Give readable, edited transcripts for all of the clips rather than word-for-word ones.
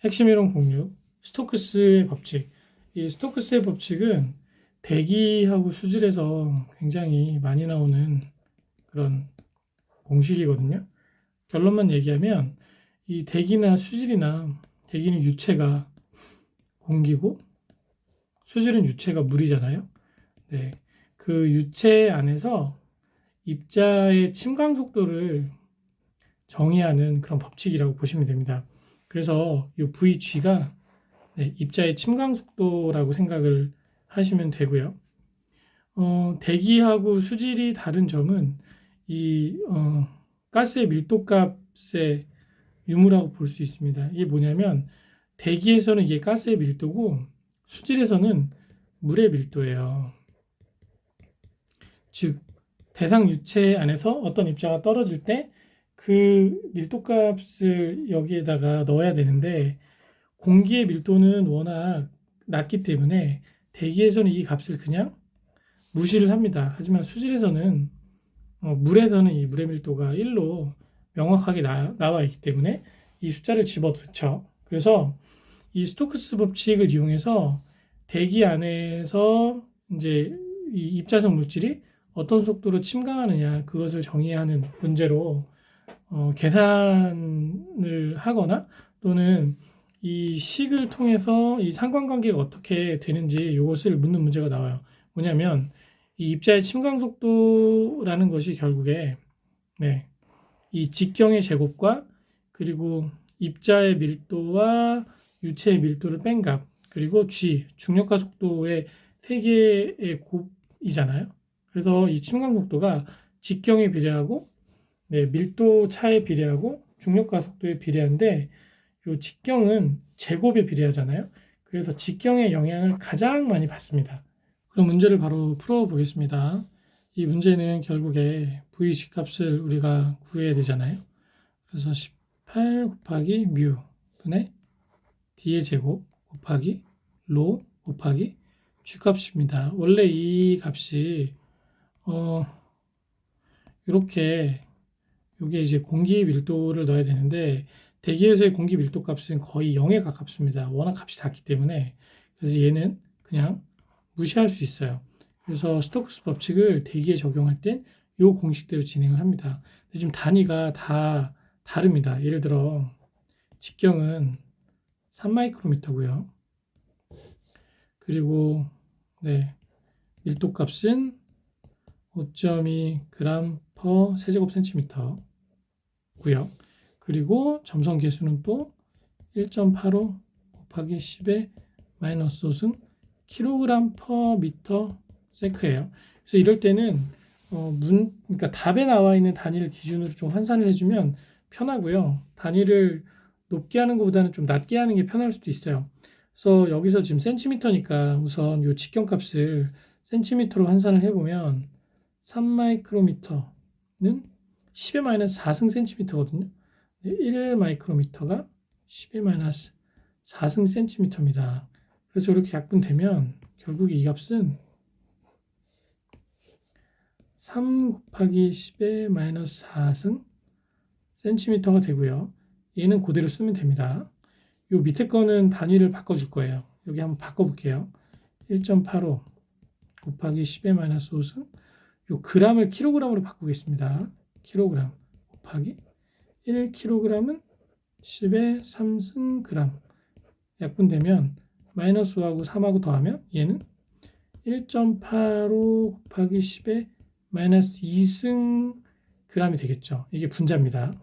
핵심 이론 공유, 스토크스의 법칙. 이 스토크스의 법칙은 대기하고 수질에서 굉장히 많이 나오는 그런 공식이거든요. 결론만 얘기하면 이 대기나 수질이나 대기는 유체가 공기고 수질은 유체가 물이잖아요. 네. 그 유체 안에서 입자의 침강 속도를 정의하는 그런 법칙이라고 보시면 됩니다. 그래서 이 VG가 입자의 침강 속도라고 생각을 하시면 되고요. 대기하고 수질이 다른 점은 이 가스의 밀도값의 유무라고 볼 수 있습니다. 이게 뭐냐면 대기에서는 이게 가스의 밀도고 수질에서는 물의 밀도예요. 즉 대상 유체 안에서 어떤 입자가 떨어질 때 그 밀도값을 여기에다가 넣어야 되는데 공기의 밀도는 워낙 낮기 때문에 대기에서는 이 값을 그냥 무시를 합니다. 하지만 수질에서는 물에서는 이 물의 밀도가 1로 명확하게 나와 있기 때문에 이 숫자를 집어넣죠. 그래서 이 스토크스 법칙을 이용해서 대기 안에서 이제 이 입자성 물질이 어떤 속도로 침강하느냐 그것을 정의하는 문제로 계산을 하거나 또는 이 식을 통해서 이 상관관계가 어떻게 되는지 이것을 묻는 문제가 나와요. 뭐냐면 이 입자의 침강 속도라는 것이 결국에 이 직경의 제곱과 그리고 입자의 밀도와 유체의 밀도를 뺀 값, 그리고 G, 중력과 속도의 세 개의 곱이잖아요. 그래서 이 침강 속도가 직경에 비례하고 밀도 차에 비례하고 중력과 속도에 비례한데 이 직경은 제곱에 비례하잖아요. 그래서 직경의 영향을 가장 많이 받습니다. 그럼 문제를 바로 풀어보겠습니다. 이 문제는 결국에 VG 값을 우리가 구해야 되잖아요. 그래서 18 곱하기 뮤 분의 D의 제곱 곱하기 로 곱하기 G 값입니다. 원래 이 값이 이렇게 이게 이제 공기 밀도를 넣어야 되는데 대기에서의 공기 밀도 값은 거의 0에 가깝습니다. 워낙 값이 작기 때문에. 그래서 얘는 그냥 무시할 수 있어요. 그래서 스토크스 법칙을 대기에 적용할 땐 이 공식대로 진행을 합니다. 근데 지금 단위가 다 다릅니다. 예를 들어 직경은 3마이크로미터고요. 그리고 밀도 값은 5.2g per 세제곱 센티미터 고요. 그리고 점성 계수는 또 1.85 곱하기 10의 마이너스 5승 kg per 미터 세크예요. 그래서 이럴 때는 그러니까 답에 나와 있는 단위를 기준으로 좀 환산을 해주면 편하고요. 단위를 높게 하는 것보다는 좀 낮게 하는 게 편할 수도 있어요. 그래서 여기서 지금 센티미터니까 우선 이 직경 값을 센티미터로 환산을 해보면 3마이크로미터는 10의 마이너스 4승 센티미터거든요. 1 마이크로미터가 10의 마이너스 4승 센티미터입니다. 그래서 이렇게 약분되면 결국 이 값은 3 곱하기 10의 마이너스 4승 센티미터가 되고요. 얘는 그대로 쓰면 됩니다. 요 밑에 거는 단위를 바꿔줄 거예요. 여기 한번 바꿔볼게요. 1.85 곱하기 10의 마이너스 5승 요 g을 킬로그램으로 바꾸겠습니다. 킬로그램 곱하기 1kg은 10의 3승 g 약분되면 마이너스 5하고 3하고 더하면 얘는 1.85 곱하기 10의 마이너스 2승 g이 되겠죠. 이게 분자입니다.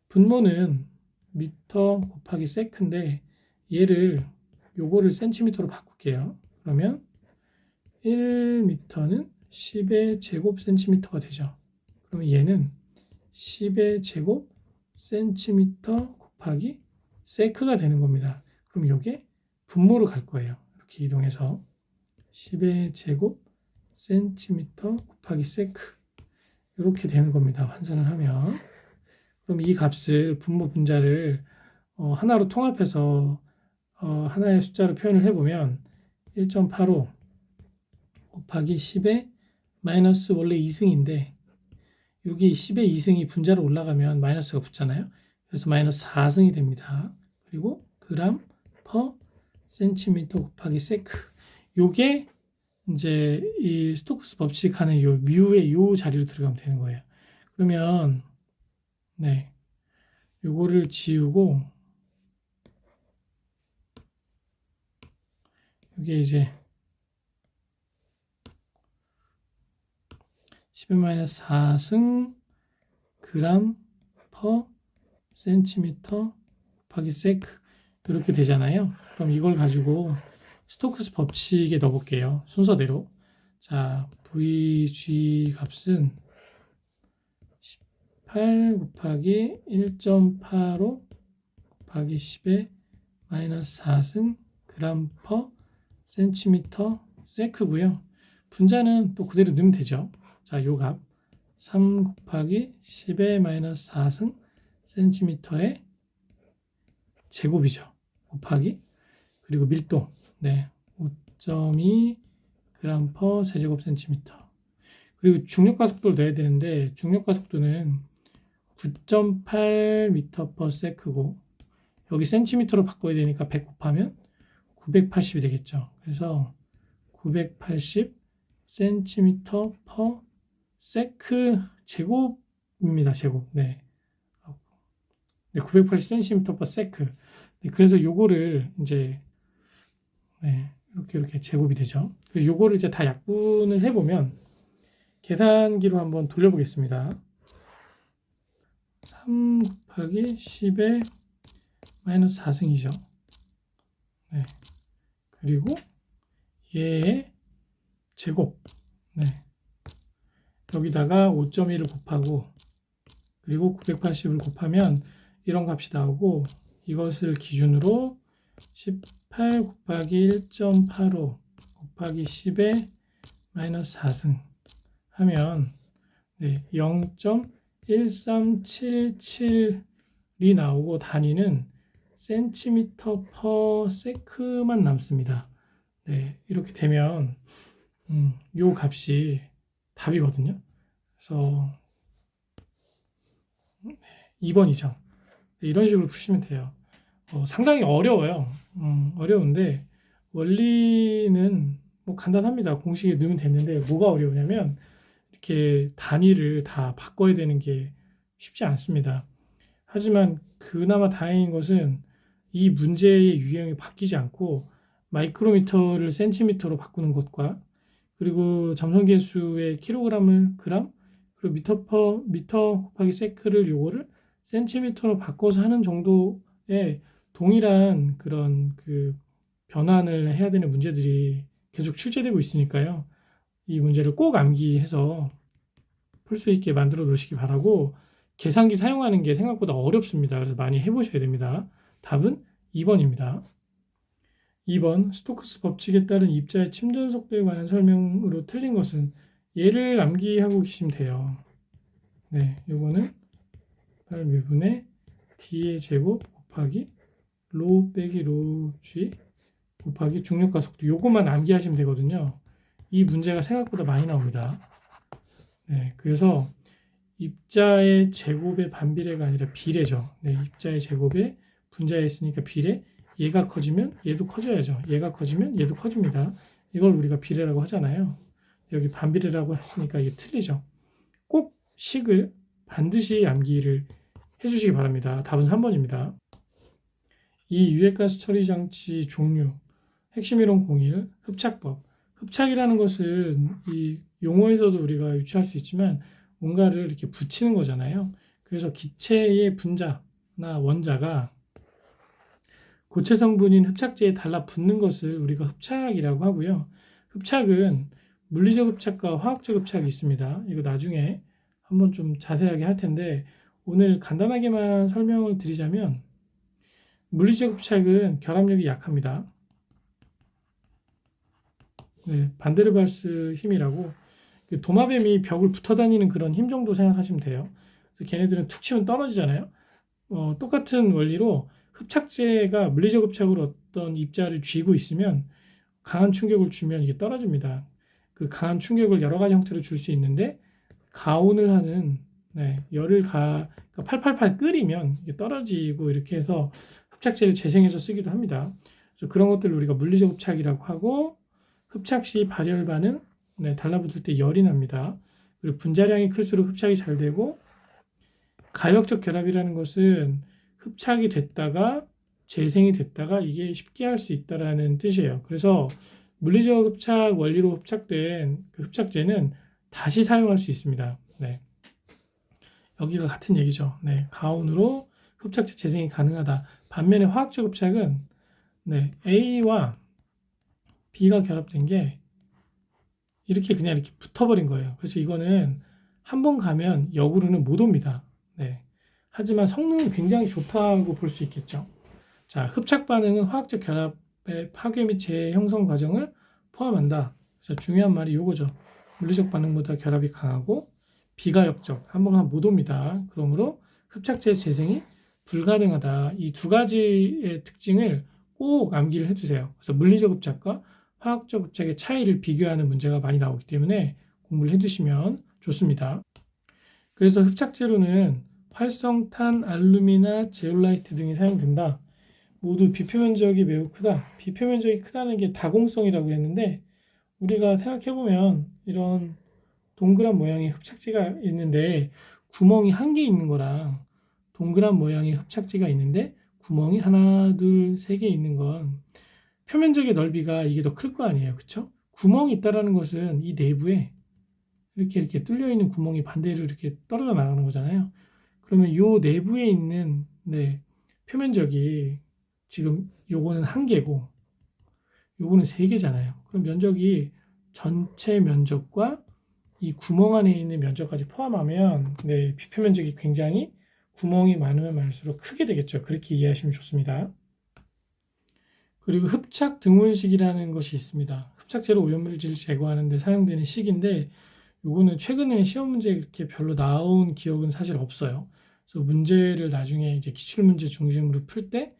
분모는 미터 곱하기 세크인데 얘를 요거를 센티미터로 바꿀게요. 그러면 1미터는 10의 제곱 센티미터가 되죠. 그러면 얘는 10의 제곱 센티미터 곱하기 세크가 되는 겁니다. 그럼 이게 분모로 갈 거예요. 이렇게 이동해서 10의 제곱 센티미터 곱하기 세크 이렇게 되는 겁니다. 환산을 하면. 그럼 이 값을 분모 분자를 하나로 통합해서 하나의 숫자로 표현을 해보면 1.85 곱하기 10의 마이너스 원래 2승인데 여기 10의 2승이 분자로 올라가면 마이너스가 붙잖아요. 그래서 마이너스 4승이 됩니다. 그리고 그 그램 퍼 센티미터 곱하기 세크. 요게 이제 이 스토크스 법칙하는 요 뮤의 요 자리로 들어가면 되는 거예요. 그러면 네, 요거를 지우고 이게 이제 10-4승 그램 퍼 센티미터 곱하기 세크 이렇게 되잖아요. 그럼 이걸 가지고 스토크스 법칙에 넣어볼게요. 순서대로. 자, VG 값은 18 곱하기 1.85 곱하기 10의 마이너스 4승 그램 퍼 센티미터 세크고요. 분자는 또 그대로 넣으면 되죠. 자, 요 값 3 곱하기 10의 마이너스 4승 센티미터의 제곱이죠. 곱하기 그리고 밀도 네 5.2 그램 퍼 세제곱 센티미터. 그리고 중력가 속도를 넣어야 되는데 중력가 속도는 9.8 미터 퍼 세크고 여기 센티미터로 바꿔야 되니까 100 곱하면 980이 되겠죠. 그래서 980 센티미터 퍼 세크 제곱입니다. 제곱. 네. 980 센티미터 퍼 세크. 네, 그래서 요거를 이제 네, 이렇게 제곱이 되죠. 그래서 요거를 이제 다 약분을 해보면 계산기로 한번 돌려보겠습니다. 3 곱하기 10의 마이너스 4승이죠. 네. 그리고 얘의 제곱. 네. 여기다가 5.1을 곱하고 그리고 980을 곱하면 이런 값이 나오고 이것을 기준으로 18 곱하기 1.85 곱하기 10의 마이너스 4승 하면 네, 0.1377이 나오고 단위는 센티미터 퍼 세크만 남습니다. 네, 이렇게 되면 요 값이 답이거든요. 그래서 2번이죠. 이런 식으로 푸시면 돼요. 상당히 어려워요. 어려운데 원리는 뭐 간단합니다. 공식에 넣으면 됐는데 뭐가 어려우냐면 이렇게 단위를 다 바꿔야 되는 게 쉽지 않습니다. 하지만 그나마 다행인 것은 이 문제의 유형이 바뀌지 않고 마이크로미터를 센티미터로 바꾸는 것과 그리고 점성계수의 킬로그램을 그램 그리고 미터 곱하기 세크를 요거를 센티미터로 바꿔서 하는 정도의 동일한 그런 그 변환을 해야 되는 문제들이 계속 출제되고 있으니까요. 이 문제를 꼭 암기해서 풀 수 있게 만들어 놓으시기 바라고 계산기 사용하는 게 생각보다 어렵습니다. 그래서 많이 해보셔야 됩니다. 답은 2번입니다. 2번 스토크스 법칙에 따른 입자의 침전 속도에 관한 설명으로 틀린 것은 얘를 암기하고 계시면 돼요. 네, 요거는 8미분의 d의 제곱 곱하기 로 빼기 로 g 곱하기 중력과 속도 요것만 암기하시면 되거든요. 이 문제가 생각보다 많이 나옵니다. 네, 그래서 입자의 제곱의 반비례가 아니라 비례죠. 네, 입자의 제곱에 분자에 있으니까 비례. 얘가 커지면 얘도 커져야죠. 얘가 커지면 얘도 커집니다. 이걸 우리가 비례라고 하잖아요. 여기 반비례라고 했으니까 이게 틀리죠. 꼭 식을 반드시 암기를 해주시기 바랍니다. 답은 3번입니다. 이 유해가스 처리 장치 종류 핵심 이론 01 흡착법. 흡착이라는 것은 이 용어에서도 우리가 유추할 수 있지만 뭔가를 이렇게 붙이는 거잖아요. 그래서 기체의 분자나 원자가 고체 성분인 흡착제에 달라붙는 것을 우리가 흡착이라고 하고요. 흡착은 물리적 흡착과 화학적 흡착이 있습니다. 이거 나중에 한번 좀 자세하게 할 텐데 오늘 간단하게만 설명을 드리자면 물리적 흡착은 결합력이 약합니다. 네, 반데르발스 힘이라고 도마뱀이 벽을 붙어 다니는 그런 힘 정도 생각하시면 돼요. 그래서 걔네들은 툭 치면 떨어지잖아요. 똑같은 원리로 흡착제가 물리적 흡착으로 어떤 입자를 쥐고 있으면 강한 충격을 주면 이게 떨어집니다. 그 강한 충격을 여러 가지 형태로 줄 수 있는데 가온을 하는 열을 그러니까 888 끓이면 이게 떨어지고 이렇게 해서 흡착제를 재생해서 쓰기도 합니다. 그래서 그런 것들을 우리가 물리적 흡착이라고 하고, 흡착 시 발열 반응, 달라붙을 때 열이 납니다. 그리고 분자량이 클수록 흡착이 잘 되고, 가역적 결합이라는 것은 흡착이 됐다가 재생이 됐다가 이게 쉽게 할 수 있다라는 뜻이에요. 그래서 물리적 흡착 원리로 흡착된 그 흡착제는 다시 사용할 수 있습니다. 네. 여기가 같은 얘기죠. 네. 가온으로 흡착제 재생이 가능하다. 반면에 화학적 흡착은 A와 B가 결합된 게 이렇게 그냥 이렇게 붙어버린 거예요. 그래서 이거는 한 번 가면 역으로는 못 옵니다. 네. 하지만 성능은 굉장히 좋다고 볼 수 있겠죠. 자, 흡착 반응은 화학적 결합의 파괴 및 재형성 과정을 포함한다. 그래서 중요한 말이 이거죠. 물리적 반응보다 결합이 강하고 비가역적, 한 번 가면 못 옵니다. 그러므로 흡착제 재생이 불가능하다. 이 두 가지의 특징을 꼭 암기를 해두세요. 그래서 물리적 흡착과 화학적 흡착의 차이를 비교하는 문제가 많이 나오기 때문에 공부를 해두시면 좋습니다. 그래서 흡착제로는 활성탄, 알루미나, 제올라이트 등이 사용된다. 모두 비표면적이 매우 크다. 비표면적이 크다는 게 다공성이라고 했는데 우리가 생각해보면 이런 동그란 모양의 흡착제가 있는데 구멍이 한 개 있는 거랑 동그란 모양의 흡착제가 있는데 구멍이 하나, 둘, 세 개 있는 건 표면적의 넓이가 이게 더 클 거 아니에요. 그쵸? 구멍이 있다라는 것은 이 내부에 이렇게 뚫려 있는 구멍이 반대로 이렇게 떨어져 나가는 거잖아요. 그러면 요 내부에 있는 표면적이 지금 요거는 한 개고 요거는 세 개잖아요. 그럼 면적이 전체 면적과 이 구멍 안에 있는 면적까지 포함하면 비표면적이 굉장히 구멍이 많으면 많을수록 크게 되겠죠. 그렇게 이해하시면 좋습니다. 그리고 흡착 등온식이라는 것이 있습니다. 흡착제로 오염물질을 제거하는 데 사용되는 식인데 요거는 최근에 시험 문제에 이렇게 별로 나온 기억은 사실 없어요. 그래서 문제를 나중에 이제 기출문제 중심으로 풀 때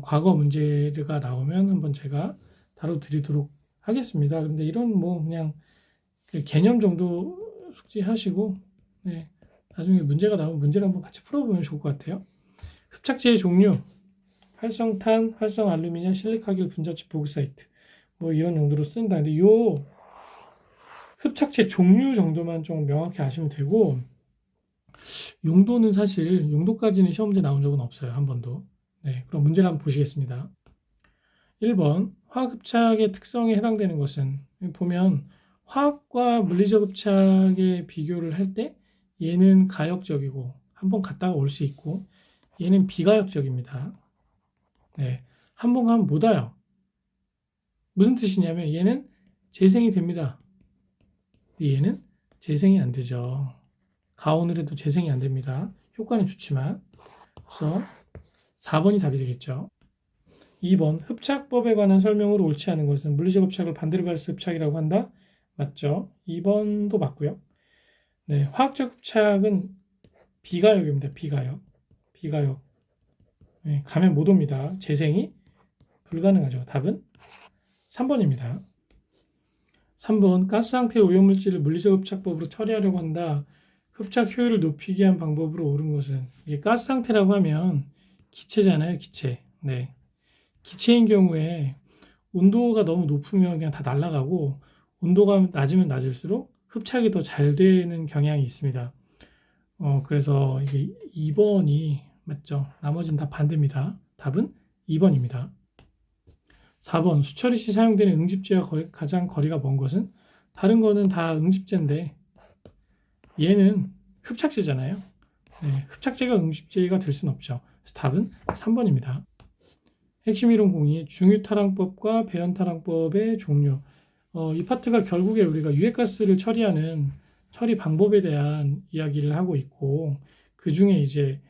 과거 문제가 나오면 한번 제가 다뤄드리도록 하겠습니다. 근데 이런 뭐 그냥 그 개념 정도 숙지하시고 나중에 문제가 나오면 문제를 한번 같이 풀어보면 좋을 것 같아요. 흡착제의 종류, 활성탄, 활성알루미늄, 실리카겔, 분자체, 보그사이트 뭐 이런 용도로 쓴다. 근데 요 흡착제 종류 정도만 좀 명확히 아시면 되고 용도는 사실 용도까지는 시험 문제 나온 적은 없어요. 한 번도. 그럼 문제를 한번 보시겠습니다. 1번 화학흡착의 특성에 해당되는 것은 보면 화학과 물리적 흡착의 비교를 할 때 얘는 가역적이고 한번 갔다가 올 수 있고 얘는 비가역적입니다. 한 번 가면 못 와요. 무슨 뜻이냐면 얘는 재생이 됩니다. 얘는 재생이 안 되죠. 가온을 해도 재생이 안 됩니다. 효과는 좋지만. 그래서 4번이 답이 되겠죠. 2번 흡착법에 관한 설명으로 옳지 않은 것은 물리적 흡착을 반데르발스 흡착이라고 한다. 맞죠? 2번도 맞고요. 화학적 흡착은 비가역입니다. 비가역. 가면 못 옵니다. 재생이 불가능하죠. 답은 3번입니다. 3번 가스 상태의 오염물질을 물리적 흡착법으로 처리하려고 한다. 흡착 효율을 높이기 위한 방법으로 옳은 것은 이게 가스 상태라고 하면 기체잖아요. 기체. 기체인 경우에 온도가 너무 높으면 그냥 다 날아가고 온도가 낮으면 낮을수록 흡착이 더 잘 되는 경향이 있습니다. 그래서 이게 2번이 맞죠. 나머지는 다 반대입니다. 답은 2번입니다. 4번 수처리 시 사용되는 응집제와 가장 거리가 먼 것은 다른 거는 다 응집제인데 얘는 흡착제잖아요. 흡착제가 응집제가 될 수는 없죠. 그래서 답은 3번입니다. 핵심 이론 공이 중유타랑법과 배연타랑법의 종류. 이 파트가 결국에 우리가 유해가스를 처리하는 처리 방법에 대한 이야기를 하고 있고 그 중에 이제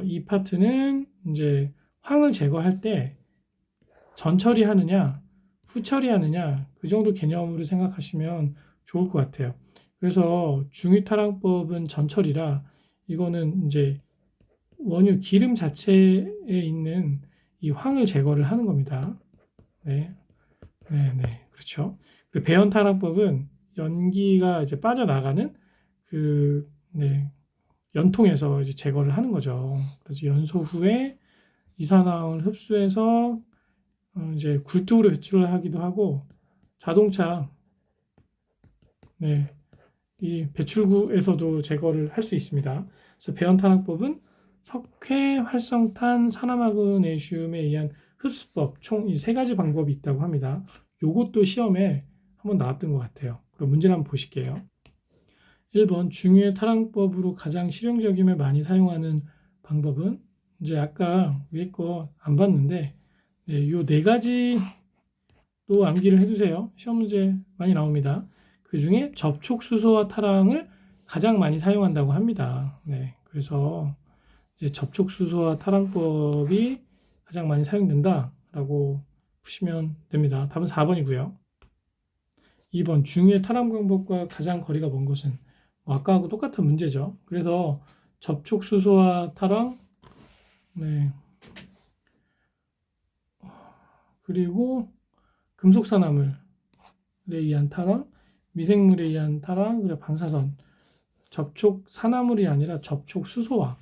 이 파트는 이제 황을 제거할 때 전처리하느냐 후처리하느냐 그 정도 개념으로 생각하시면 좋을 것 같아요. 그래서 중유타랑법은 전처리라 이거는 이제 원유 기름 자체에 있는 이 황을 제거를 하는 겁니다. 그렇죠. 배연타랑법은 연기가 이제 빠져나가는 연통에서 이제 제거를 하는 거죠. 그래서 연소 후에 이산화황을 흡수해서 이제 굴뚝으로 배출을 하기도 하고 자동차 이 배출구에서도 제거를 할 수 있습니다. 그래서 배연탄압법은 석회 활성탄 산화마그네슘에 의한 흡수법 총 이 세 가지 방법이 있다고 합니다. 요것도 시험에 한번 나왔던 것 같아요. 그럼 문제를 한번 보실게요. 1번 중유의 탈항법으로 가장 실용적임을 많이 사용하는 방법은 이제 아까 위에 거 안 봤는데 요 네 가지 또 암기를 해두세요. 시험 문제 많이 나옵니다. 그 중에 접촉 수소와 탈항을 가장 많이 사용한다고 합니다. 그래서 이제 접촉 수소와 탈항법이 가장 많이 사용된다라고 푸시면 됩니다. 답은 4번이고요. 2번 중유의 탈항 방법과 가장 거리가 먼 것은 아까하고 똑같은 문제죠. 그래서 접촉 수소와 탈항, 그리고 금속산화물에 의한 탈항, 미생물에 의한 탈항, 그리고 방사선, 접촉 산화물이 아니라 접촉 수소와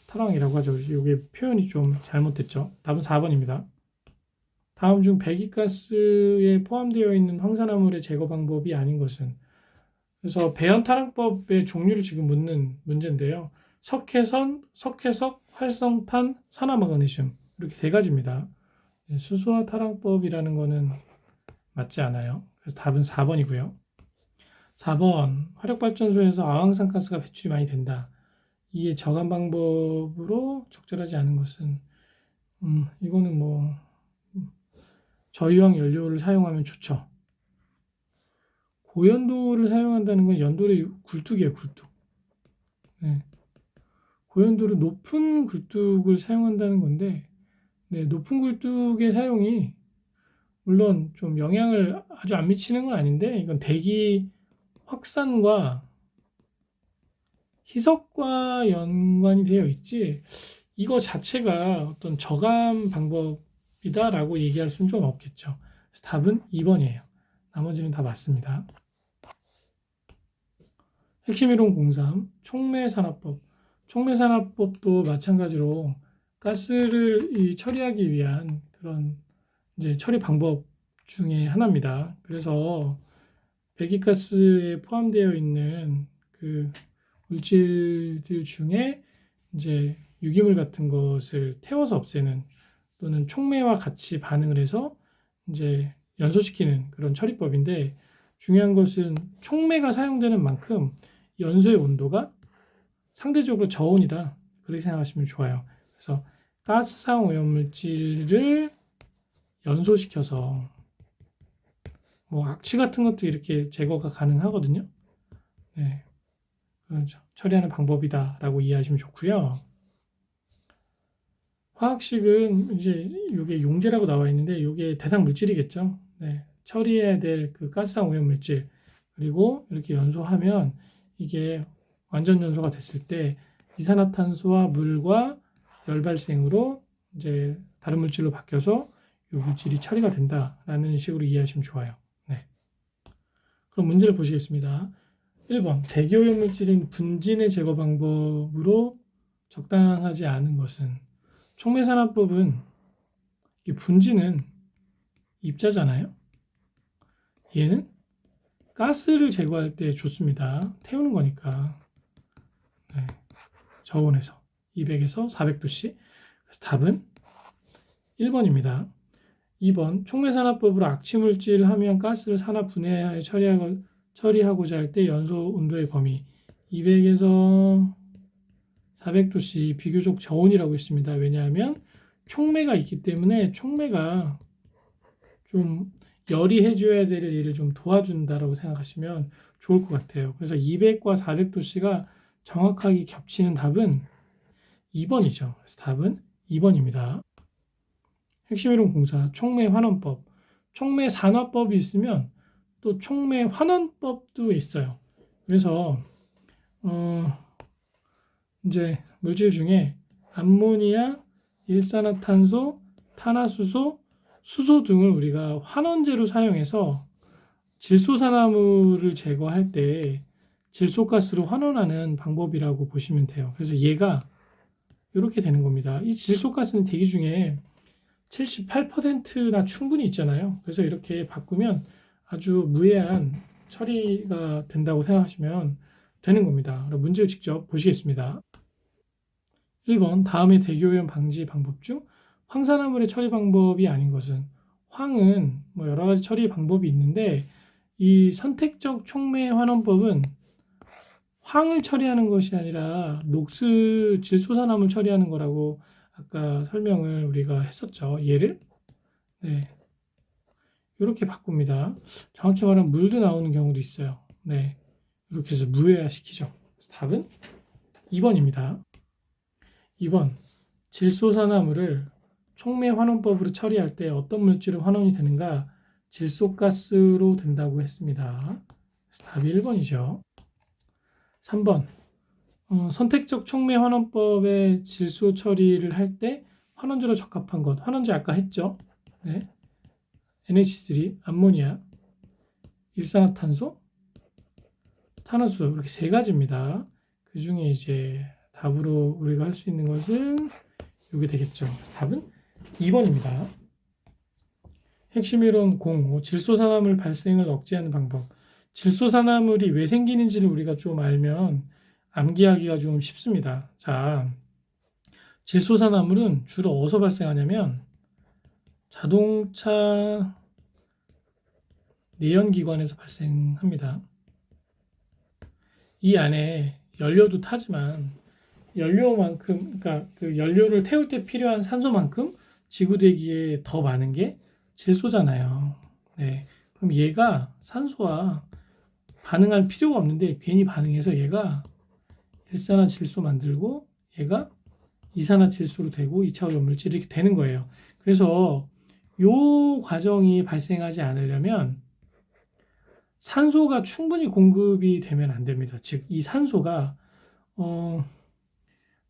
탈항이라고 하죠. 이게 표현이 좀 잘못됐죠. 답은 4번입니다. 다음 중 배기가스에 포함되어 있는 황산화물의 제거 방법이 아닌 것은 그래서 배연탈항법의 종류를 지금 묻는 문제인데요. 석회석, 활성탄, 산화마그네슘 이렇게 세 가지입니다. 수소화 탈항법이라는 거는 맞지 않아요. 그래서 답은 4번이고요. 4번 화력발전소에서 아황산가스가 배출이 많이 된다. 이에 저감 방법으로 적절하지 않은 것은 이거는 뭐 저유황 연료를 사용하면 좋죠. 고연도를 사용한다는 건 연도의 굴뚝이에요, 굴뚝. 고연도를 높은 굴뚝을 사용한다는 건데, 높은 굴뚝의 사용이 물론 좀 영향을 아주 안 미치는 건 아닌데, 이건 대기 확산과 희석과 연관이 되어 있지, 이거 자체가 어떤 저감 방법이다라고 얘기할 수는 좀 없겠죠. 그래서 답은 2번이에요. 나머지는 다 맞습니다. 핵심이론 03, 촉매산화법. 촉매산화법도 마찬가지로 가스를 처리하기 위한 그런 이제 처리 방법 중에 하나입니다. 그래서 배기가스에 포함되어 있는 그 물질들 중에 이제 유기물 같은 것을 태워서 없애는 또는 촉매와 같이 반응을 해서 이제 연소시키는 그런 처리법인데 중요한 것은 촉매가 사용되는 만큼 연소의 온도가 상대적으로 저온이다. 그렇게 생각하시면 좋아요. 그래서 가스상 오염물질을 연소시켜서 뭐 악취 같은 것도 이렇게 제거가 가능하거든요. 처리하는 방법이다라고 이해하시면 좋고요. 화학식은 이제 이게 용제라고 나와 있는데 이게 대상 물질이겠죠. 처리해야 될 그 가스상 오염물질 그리고 이렇게 연소하면 이게 완전 연소가 됐을 때 이산화탄소와 물과 열 발생으로 이제 다른 물질로 바뀌어서 이 물질이 처리가 된다라는 식으로 이해하시면 좋아요. 그럼 문제를 보시겠습니다. 1번 대기오염 물질인 분진의 제거 방법으로 적당하지 않은 것은 촉매산화법은 이 분진은 입자잖아요. 얘는 가스를 제거할 때 좋습니다. 태우는 거니까. 저온에서 200에서 400도씨. 그래서 답은 1번입니다. 2번 촉매산화법으로 악취물질 함유한 가스를 산화 분해하여 처리하고자 할 때 연소 온도의 범위 200에서 400도씨 비교적 저온이라고 했습니다. 왜냐하면 촉매가 있기 때문에 촉매가 좀 열이 해줘야 될 일을 좀 도와준다라고 생각하시면 좋을 것 같아요. 그래서 200과 400도씨가 정확하게 겹치는 답은 2번이죠. 그래서 답은 2번입니다. 핵심이론 공사, 촉매환원법. 촉매산화법이 있으면 또 촉매환원법도 있어요. 그래서 이제 물질 중에 암모니아, 일산화탄소, 탄화수소, 수소 등을 우리가 환원제로 사용해서 질소산화물을 제거할 때 질소가스로 환원하는 방법이라고 보시면 돼요. 그래서 얘가 이렇게 되는 겁니다. 이 질소가스는 대기 중에 78%나 충분히 있잖아요. 그래서 이렇게 바꾸면 아주 무해한 처리가 된다고 생각하시면 되는 겁니다. 그럼 문제를 직접 보시겠습니다. 1번 다음의 대기오염 방지 방법 중 황산화물의 처리 방법이 아닌 것은. 황은 뭐 여러 가지 처리 방법이 있는데 이 선택적 촉매 환원법은 황을 처리하는 것이 아니라 녹스 질소산화물 처리하는 거라고 아까 설명을 우리가 했었죠. 얘를 네, 이렇게 바꿉니다. 정확히 말하면 물도 나오는 경우도 있어요. 네, 이렇게 해서 무해화시키죠. 답은 2번입니다. 2번 질소산화물을 촉매 환원법으로 처리할 때 어떤 물질은 환원이 되는가? 질소가스로 된다고 했습니다. 답이 1번이죠. 3번 선택적 촉매 환원법의 질소 처리를 할 때 환원제로 적합한 것. 환원제 아까 했죠. 네. NH3, 암모니아, 일산화탄소, 탄화수 이렇게 세 가지입니다. 그 중에 이제 답으로 우리가 할 수 있는 것은 이게 되겠죠. 답은 2번입니다. 핵심 이론 0. 질소산화물 발생을 억제하는 방법. 질소산화물이 왜 생기는지를 우리가 좀 알면 암기하기가 좀 쉽습니다. 자, 질소산화물은 주로 어디서 발생하냐면 자동차 내연기관에서 발생합니다. 이 안에 연료도 타지만 연료만큼, 그러니까 그 연료를 태울 때 필요한 산소만큼 지구 대기에 더 많은 게 질소잖아요. 네. 그럼 얘가 산소와 반응할 필요가 없는데 괜히 반응해서 얘가 일산화질소 만들고 얘가 이산화질소로 되고 2차 오염물질이 이렇게 되는 거예요. 그래서 이 과정이 발생하지 않으려면 산소가 충분히 공급이 되면 안 됩니다. 즉, 이 산소가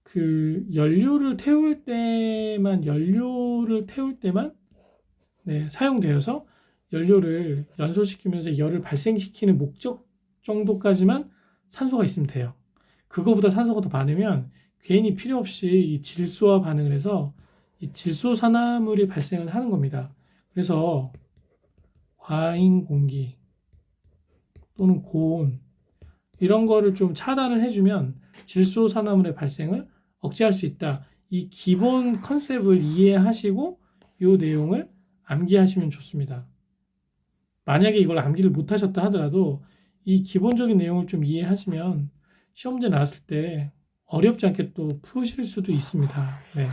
그 연료를 태울 때만 네, 사용되어서 연료를 연소시키면서 열을 발생시키는 목적 정도까지만 산소가 있으면 돼요. 그거보다 산소가 더 많으면 괜히 필요 없이 이 질소와 반응을 해서 이 질소산화물이 발생을 하는 겁니다. 그래서 과잉 공기 또는 고온 이런 거를 좀 차단을 해주면 질소산화물의 발생을 억제할 수 있다. 이 기본 컨셉을 이해하시고 이 내용을 암기하시면 좋습니다. 만약에 이걸 암기를 못하셨다 하더라도 이 기본적인 내용을 좀 이해하시면 시험 문제 나왔을 때 어렵지 않게 또 푸실 수도 있습니다. 네.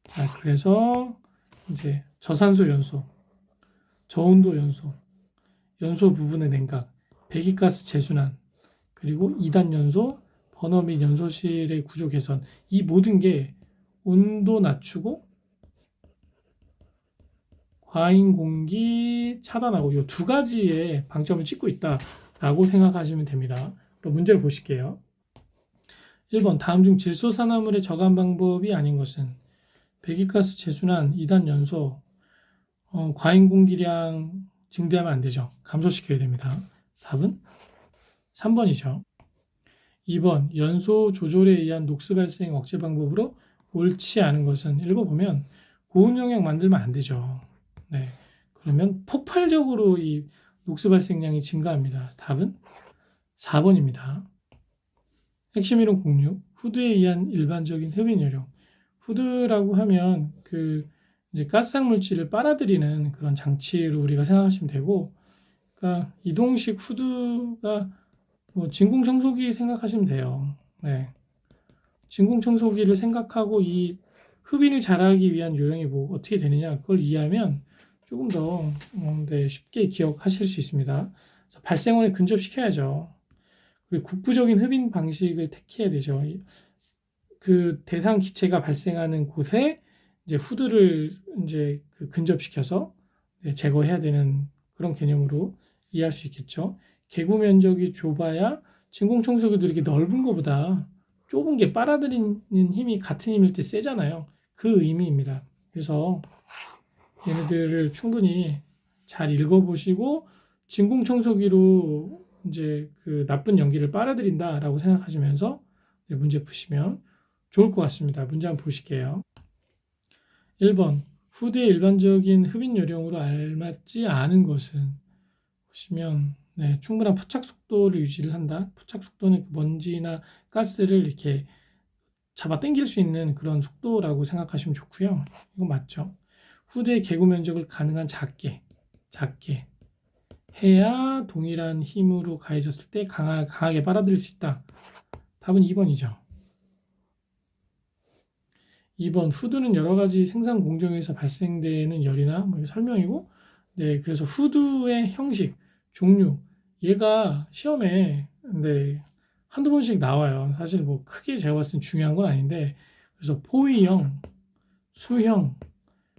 자, 그래서 이제 저산소 연소, 저온도 연소, 연소 부분의 냉각, 배기가스 재순환, 그리고 2단 연소, 버너 및 연소실의 구조 개선, 이 모든 게 온도 낮추고 과잉 공기 차단하고 이 두 가지의 방점을 찍고 있다라고 생각하시면 됩니다. 그럼 문제를 보실게요. 1번 다음 중 질소산화물의 저감 방법이 아닌 것은. 배기가스 재순환 2단 연소, 과잉 공기량 증대하면 안 되죠. 감소시켜야 됩니다. 답은 3번이죠. 2번 연소 조절에 의한 녹스 발생 억제 방법으로 옳지 않은 것은. 읽어보면 고온 영향 만들면 안 되죠. 네, 그러면 폭발적으로 이 녹스 발생량이 증가합니다. 답은 4번입니다. 핵심 이론 06. 후드에 의한 일반적인 흡인 요령. 후드라고 하면 그 이제 가스상 물질을 빨아들이는 그런 장치로 우리가 생각하시면 되고, 그러니까 이동식 후드가 뭐 진공청소기 생각하시면 돼요. 네, 진공청소기를 생각하고 이 흡인을 잘하기 위한 요령이 뭐 어떻게 되느냐 그걸 이해하면 조금 더 네, 쉽게 기억하실 수 있습니다. 그래서 발생원에 근접시켜야죠. 그리고 국부적인 흡인 방식을 택해야 되죠. 그 대상 기체가 발생하는 곳에 이제 후드를 이제 근접시켜서 제거해야 되는 그런 개념으로 이해할 수 있겠죠. 개구 면적이 좁아야 진공청소기도 이렇게 넓은 것보다 좁은 게 빨아들이는 힘이 같은 힘일 때 세잖아요. 그 의미입니다. 그래서 얘네들을 충분히 잘 읽어보시고 진공청소기로 이제 그 나쁜 연기를 빨아들인다라고 생각하시면서 문제 푸시면 좋을 것 같습니다. 문제 한번 보실게요. 1번 후드의 일반적인 흡입 요령으로 알맞지 않은 것은 보시면 네, 충분한 포착 속도를 유지를 한다. 포착 속도는 그 먼지나 가스를 이렇게 잡아 당길 수 있는 그런 속도라고 생각하시면 좋고요. 이거 맞죠? 후드의 개구 면적을 가능한 작게 해야 동일한 힘으로 가해졌을 때 강하게 빨아들일 수 있다. 답은 2번이죠. 2번 후드는 여러 가지 생산 공정에서 발생되는 열이나 뭐 설명이고, 네, 그래서 후드의 형식, 종류, 얘가 시험에 네, 한두 번씩 나와요. 사실 뭐 크게 제가 봤을 땐 중요한 건 아닌데, 그래서 포위형, 수형,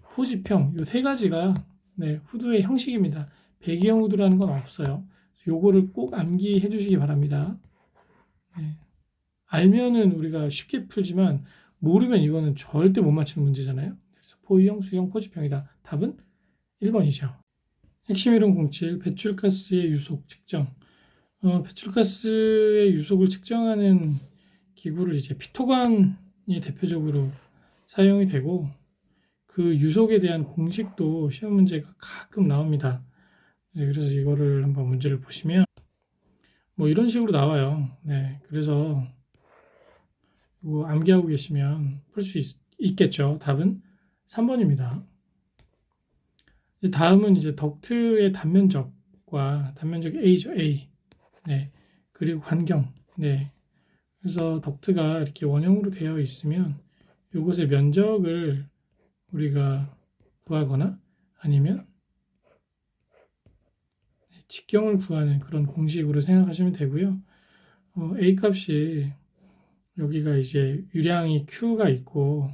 포집형 요 세 가지가 네, 후드의 형식입니다. 배기형 후드라는 건 없어요. 요거를 꼭 암기해 주시기 바랍니다. 네. 알면은 우리가 쉽게 풀지만 모르면 이거는 절대 못 맞추는 문제잖아요. 그래서 포유형, 수형, 포집형이다. 답은 1번이죠. 핵심 이론 07 배출가스의 유속 측정. 배출가스의 유속을 측정하는 기구를 이제 피토관이 대표적으로 사용이 되고, 그 유속에 대한 공식도 시험 문제가 가끔 나옵니다. 네, 그래서 이거를 한번 문제를 보시면 뭐 이런 식으로 나와요. 네, 그래서 이거 암기하고 계시면 풀 수 있겠죠. 답은 3번입니다. 이제 다음은 이제 덕트의 단면적과 단면적 A죠. A. 네. 그리고 관경. 네. 그래서 덕트가 이렇게 원형으로 되어 있으면 이것의 면적을 우리가 구하거나 아니면 직경을 구하는 그런 공식으로 생각하시면 되고요. A 값이 여기가 이제 유량이 Q가 있고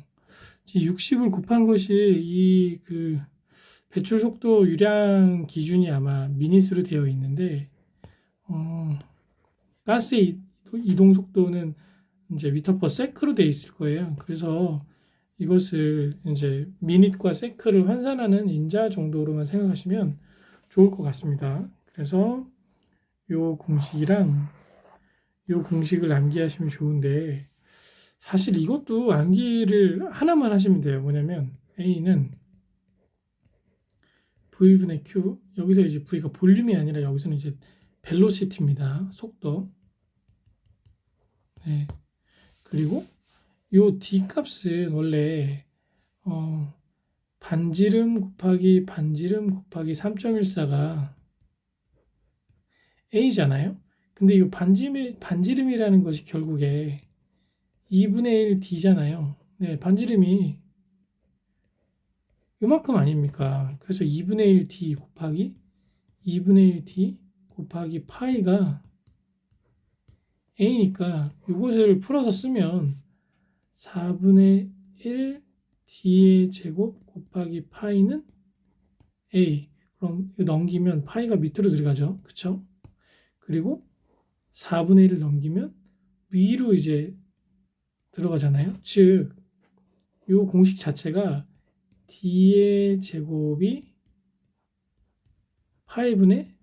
60을 곱한 것이 이 그 배출 속도 유량 기준이 아마 미닛으로 되어 있는데 가스의 이동 속도는 이제 미터 퍼 세크로 되어 있을 거예요. 그래서 이것을 이제 미닛과 세크를 환산하는 인자 정도로만 생각하시면 좋을 것 같습니다. 그래서 요 공식이랑 요 공식을 암기하시면 좋은데 사실 이것도 암기를 하나만 하시면 돼요. 뭐냐면 A는 V분의 Q, 여기서 이제 V가 볼륨이 아니라 여기서는 이제 벨로시티입니다. 속도. 네. 그리고 요 D 값은 원래 반지름 곱하기 반지름 곱하기 3.14가 A잖아요. 근데 이 반지름이라는 것이 결국에 2분의 1 D잖아요. 네, 반지름이 이만큼 아닙니까? 그래서 2분의 1 D 곱하기 2분의 1 D 곱하기 파이가 A니까 이것을 풀어서 쓰면 4분의 1 D의 제곱 곱하기 파이는 A. 그럼 이거 넘기면 파이가 밑으로 들어가죠. 그쵸? 그리고 4분의 1을 넘기면 위로 이제 들어가잖아요. 즉, 이 공식 자체가 D의 제곱이 파이분의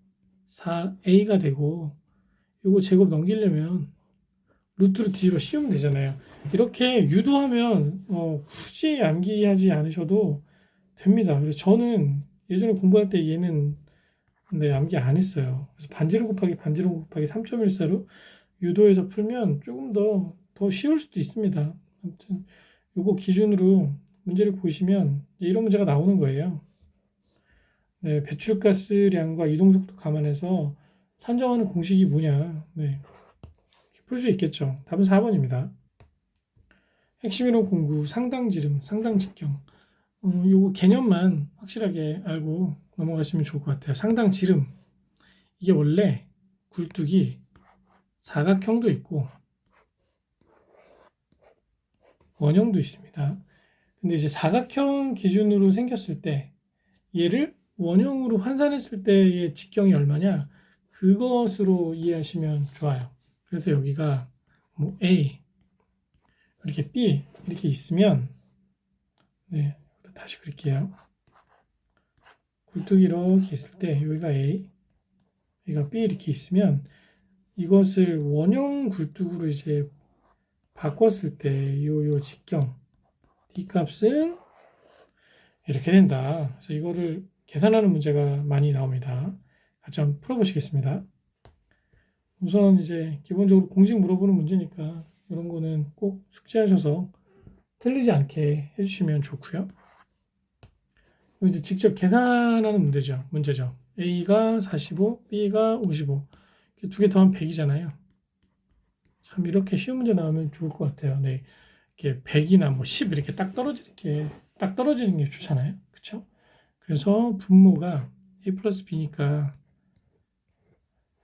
4A가 되고, 이거 제곱 넘기려면 루트로 뒤집어 씌우면 되잖아요. 이렇게 유도하면 굳이 암기하지 않으셔도 됩니다. 그래서 저는 예전에 공부할 때 얘는 네, 암기 안 했어요. 그래서 반지름 곱하기 반지름 곱하기 3.14로 유도해서 풀면 조금 더 쉬울 수도 있습니다. 아무튼 요거 기준으로 문제를 보시면 이런 문제가 나오는 거예요. 네, 배출가스량과 이동속도 감안해서 산정하는 공식이 뭐냐. 네, 풀 수 있겠죠. 답은 4번입니다. 핵심 이론 공부, 상당지름, 상당직경. 요거 개념만 확실하게 알고 넘어가시면 좋을 것 같아요. 상당지름. 이게 원래 굴뚝이 사각형도 있고 원형도 있습니다. 근데 이제 사각형 기준으로 생겼을 때 얘를 원형으로 환산했을 때의 직경이 얼마냐? 그것으로 이해하시면 좋아요. 그래서 여기가 뭐 A 이렇게 B 이렇게 있으면 네, 다시 그릴게요. 굴뚝이 이렇게 있을 때 여기가 A 여기가 B 이렇게 있으면 이것을 원형 굴뚝으로 이제 바꿨을 때 요 직경 D 값은 이렇게 된다. 그래서 이거를 계산하는 문제가 많이 나옵니다. 같이 한번 풀어보시겠습니다. 우선 이제 기본적으로 공식 물어보는 문제니까 이런 거는 꼭 숙지하셔서 틀리지 않게 해주시면 좋고요. 이제 직접 계산하는 문제죠. A가 45, B가 55. 두 개 더하면 100이잖아요. 참 이렇게 쉬운 문제 나오면 좋을 것 같아요. 네. 이렇게 100이나 뭐 10 이렇게 딱 떨어지는 게 좋잖아요. 그렇죠? 그래서 분모가 A 플러스 B니까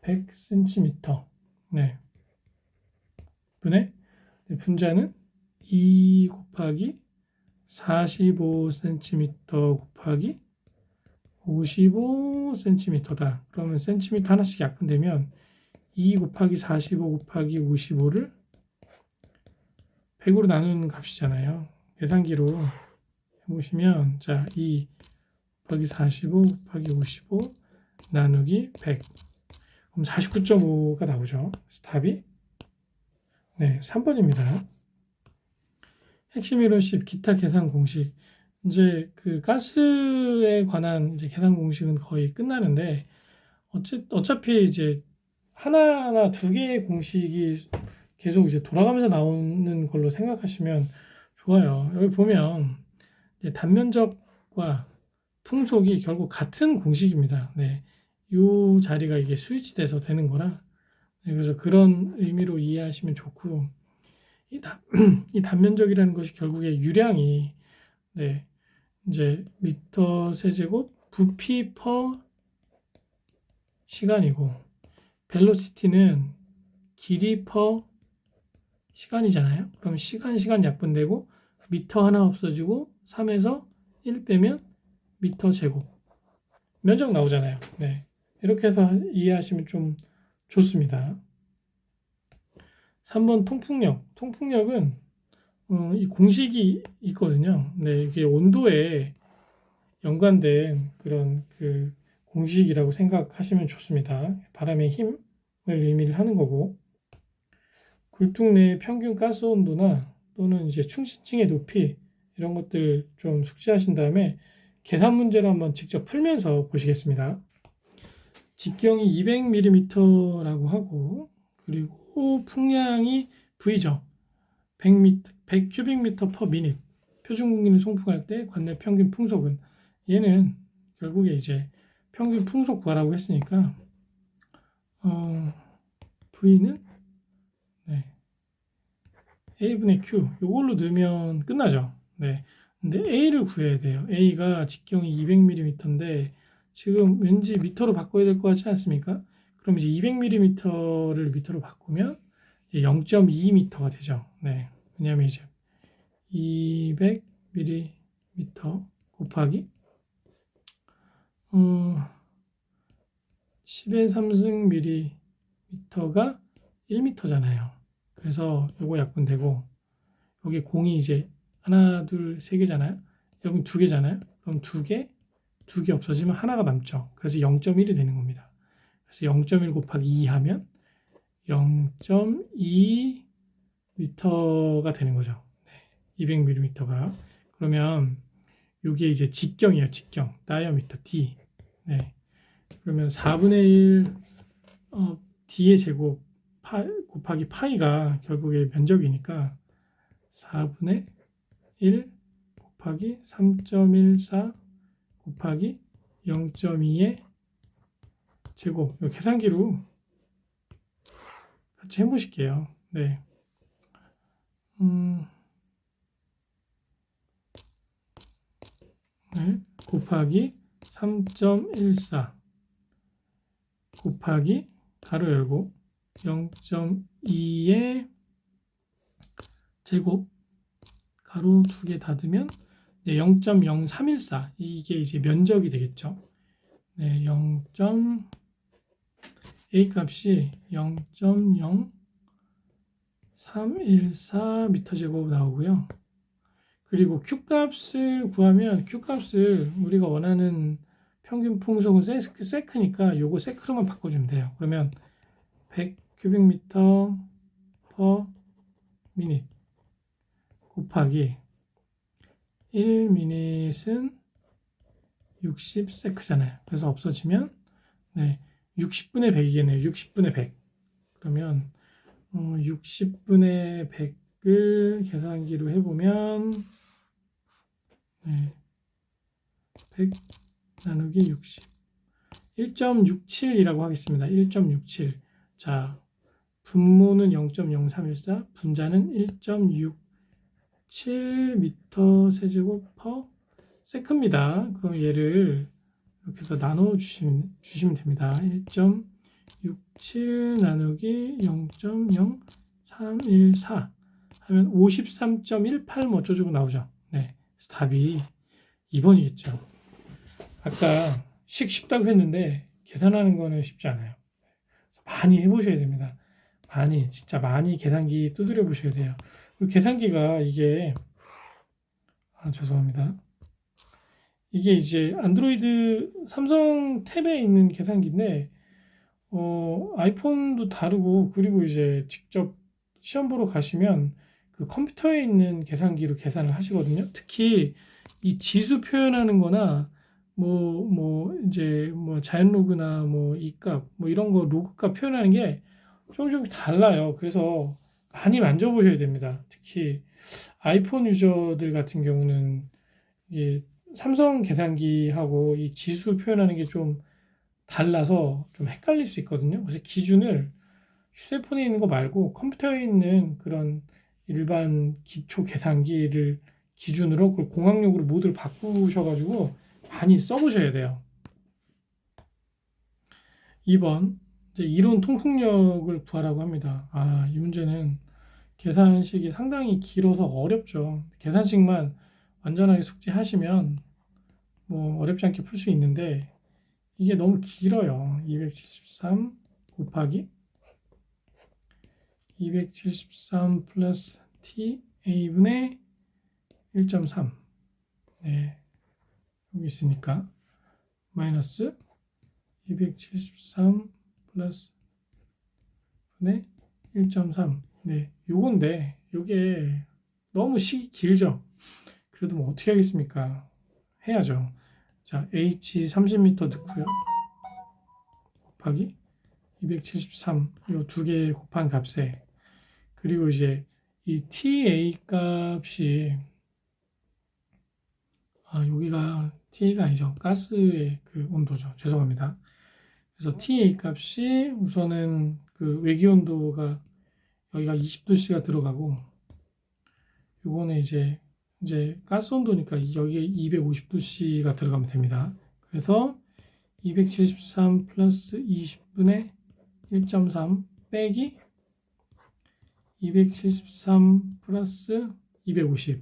100cm. 네. 분의 분자는 2 곱하기 45cm 곱하기 55cm다. 그러면 센티미터 하나씩 약분되면 2 곱하기 45 곱하기 55를 100으로 나누는 값이잖아요. 계산기로 해보시면 자, 2 곱하기 45 곱하기 55 나누기 100. 그럼 49.5가 나오죠. 답이 네, 3번입니다. 핵심 이론식 기타 계산 공식. 이제 그 가스에 관한 이제 계산 공식은 거의 끝나는데 어차피 이제 하나나 두 개의 공식이 계속 이제 돌아가면서 나오는 걸로 생각하시면 좋아요. 여기 보면 이제 단면적과 풍속이 결국 같은 공식입니다. 네, 이 자리가 이게 스위치돼서 되는 거라 네, 그래서 그런 의미로 이해하시면 좋고 이 단면적이라는 것이 결국에 유량이 네, 이제 미터 세제곱 부피 퍼 시간이고 벨로시티는 길이 퍼 시간이잖아요. 그럼 시간 약분되고 미터 하나 없어지고 3에서 1 빼면 미터 제곱 면적 나오잖아요. 네, 이렇게 해서 이해하시면 좀 좋습니다. 3번 통풍력. 통풍력은 이 공식이 있거든요. 네, 이게 온도에 연관된 그런 그 공식이라고 생각하시면 좋습니다. 바람의 힘을 의미를 하는 거고 굴뚝 내 평균 가스 온도나 또는 이제 충신층의 높이 이런 것들 좀 숙지하신 다음에 계산 문제를 한번 직접 풀면서 보시겠습니다. 직경이 200mm라고 하고 그리고 풍량이 V죠. 100 큐빅미터 퍼 미닛. 표준 공기를 송풍할 때 관내 평균 풍속은 얘는 결국에 이제 평균 풍속 구하라고 했으니까 V는 네, A분의 Q 요걸로 넣으면 끝나죠. 네. 근데 A를 구해야 돼요. A가 직경이 200mm인데 지금 왠지 미터로 바꿔야 될 것 같지 않습니까? 그럼 이제 200mm를 미터로 바꾸면 0.2m가 되죠. 네. 왜냐하면 이제 200mm 곱하기 10의 3승 mm가 1m잖아요. 그래서 요거 약분되고 여기 공이 이제 하나, 둘, 세 개잖아요. 여기 두 개잖아요. 그럼 두 개 없어지면 하나가 남죠. 그래서 0.1이 되는 겁니다. 그래서 0.1 곱하기 2 하면 0.2 미터가 되는 거죠. 네, 200mm가. 그러면 이게 이제 직경이에요. 직경. 다이아미터 D. 네. 그러면 4분의 1 D의 제곱 곱하기 파이가 결국에 면적이니까 4분의 1 곱하기 3.14 곱하기 0.2의 제곱. 이 계산기로 같이 해보실게요. 네. 네. 곱하기 3.14 곱하기 가로 열고 0.2의 제곱 가로 두 개 닫으면 0.0314 이게 이제 면적이 되겠죠. 네, A 값이 0.0314 미터 제곱 나오고요. 그리고 Q 값을 구하면 Q 값을 우리가 원하는 평균 풍속은 세크니까 요거 세크로만 바꿔주면 돼요. 그러면 100 큐빅미터 퍼 미닛 곱하기 1 미닛은 60 세크잖아요. 그래서 없어지면 네, 60분의 100이겠네요. 60분의 100. 그러면 60분의 100을 계산기로 해보면 네, 100 나누기 60 1.67이라고 하겠습니다. 1.67. 자, 분모는 0.0314, 분자는 1.67m 세제곱 퍼 세크입니다. 그럼 얘를 이렇게 해서 나눠 주시면 됩니다. 1.67 나누기 0.0314 하면 53.18 뭐 어쩌고 나오죠. 네, 답이 2번이겠죠. 아까 쉽다고 했는데 계산하는 거는 쉽지 않아요. 많이 해보셔야 됩니다. 진짜 많이 계산기 두드려 보셔야 돼요. 그리고 계산기가 이게 죄송합니다. 이게 이제 안드로이드 삼성 탭에 있는 계산기인데 아이폰도 다르고, 그리고 이제 직접 시험 보러 가시면 그 컴퓨터에 있는 계산기로 계산을 하시거든요. 특히 이 지수 표현하는 거나 이제 자연 로그나 이 값 이런 거 로그 값 표현하는 게 조금 달라요. 그래서 많이 만져보셔야 됩니다. 특히 아이폰 유저들 같은 경우는 이게 삼성 계산기하고 이 지수 표현하는 게 좀 달라서 좀 헷갈릴 수 있거든요. 그래서 기준을 휴대폰에 있는 거 말고 컴퓨터에 있는 그런 일반 기초 계산기를 기준으로 그걸 공학용으로 모드를 바꾸셔가지고 많이 써보셔야 돼요. 2번 이제 이론 통속력을 구하라고 합니다. 이 문제는 계산식이 상당히 길어서 어렵죠. 계산식만 완전하게 숙지하시면 어렵지 않게 풀 수 있는데 이게 너무 길어요. 273 곱하기 273 플러스 t a분의 1.3 네, 여기 있으니까 마이너스 273 플러스 분의 1.3 네, 요건데 요게 너무 식이 길죠. 그래도 어떻게 하겠습니까? 해야죠. 자, h 30m 듣고요. 곱하기 273 요 두 개 곱한 값에, 그리고 이제 이 TA 값이 여기가 TA가 아니죠. 가스의 그 온도죠. 죄송합니다. 그래서 TA 값이 우선은 그 외기 온도가 여기가 20도씨가 들어가고, 요거는 이제 가스 온도니까 여기에 250도씨가 들어가면 됩니다. 그래서 273 플러스 20분의 1.3 빼기 273 플러스 250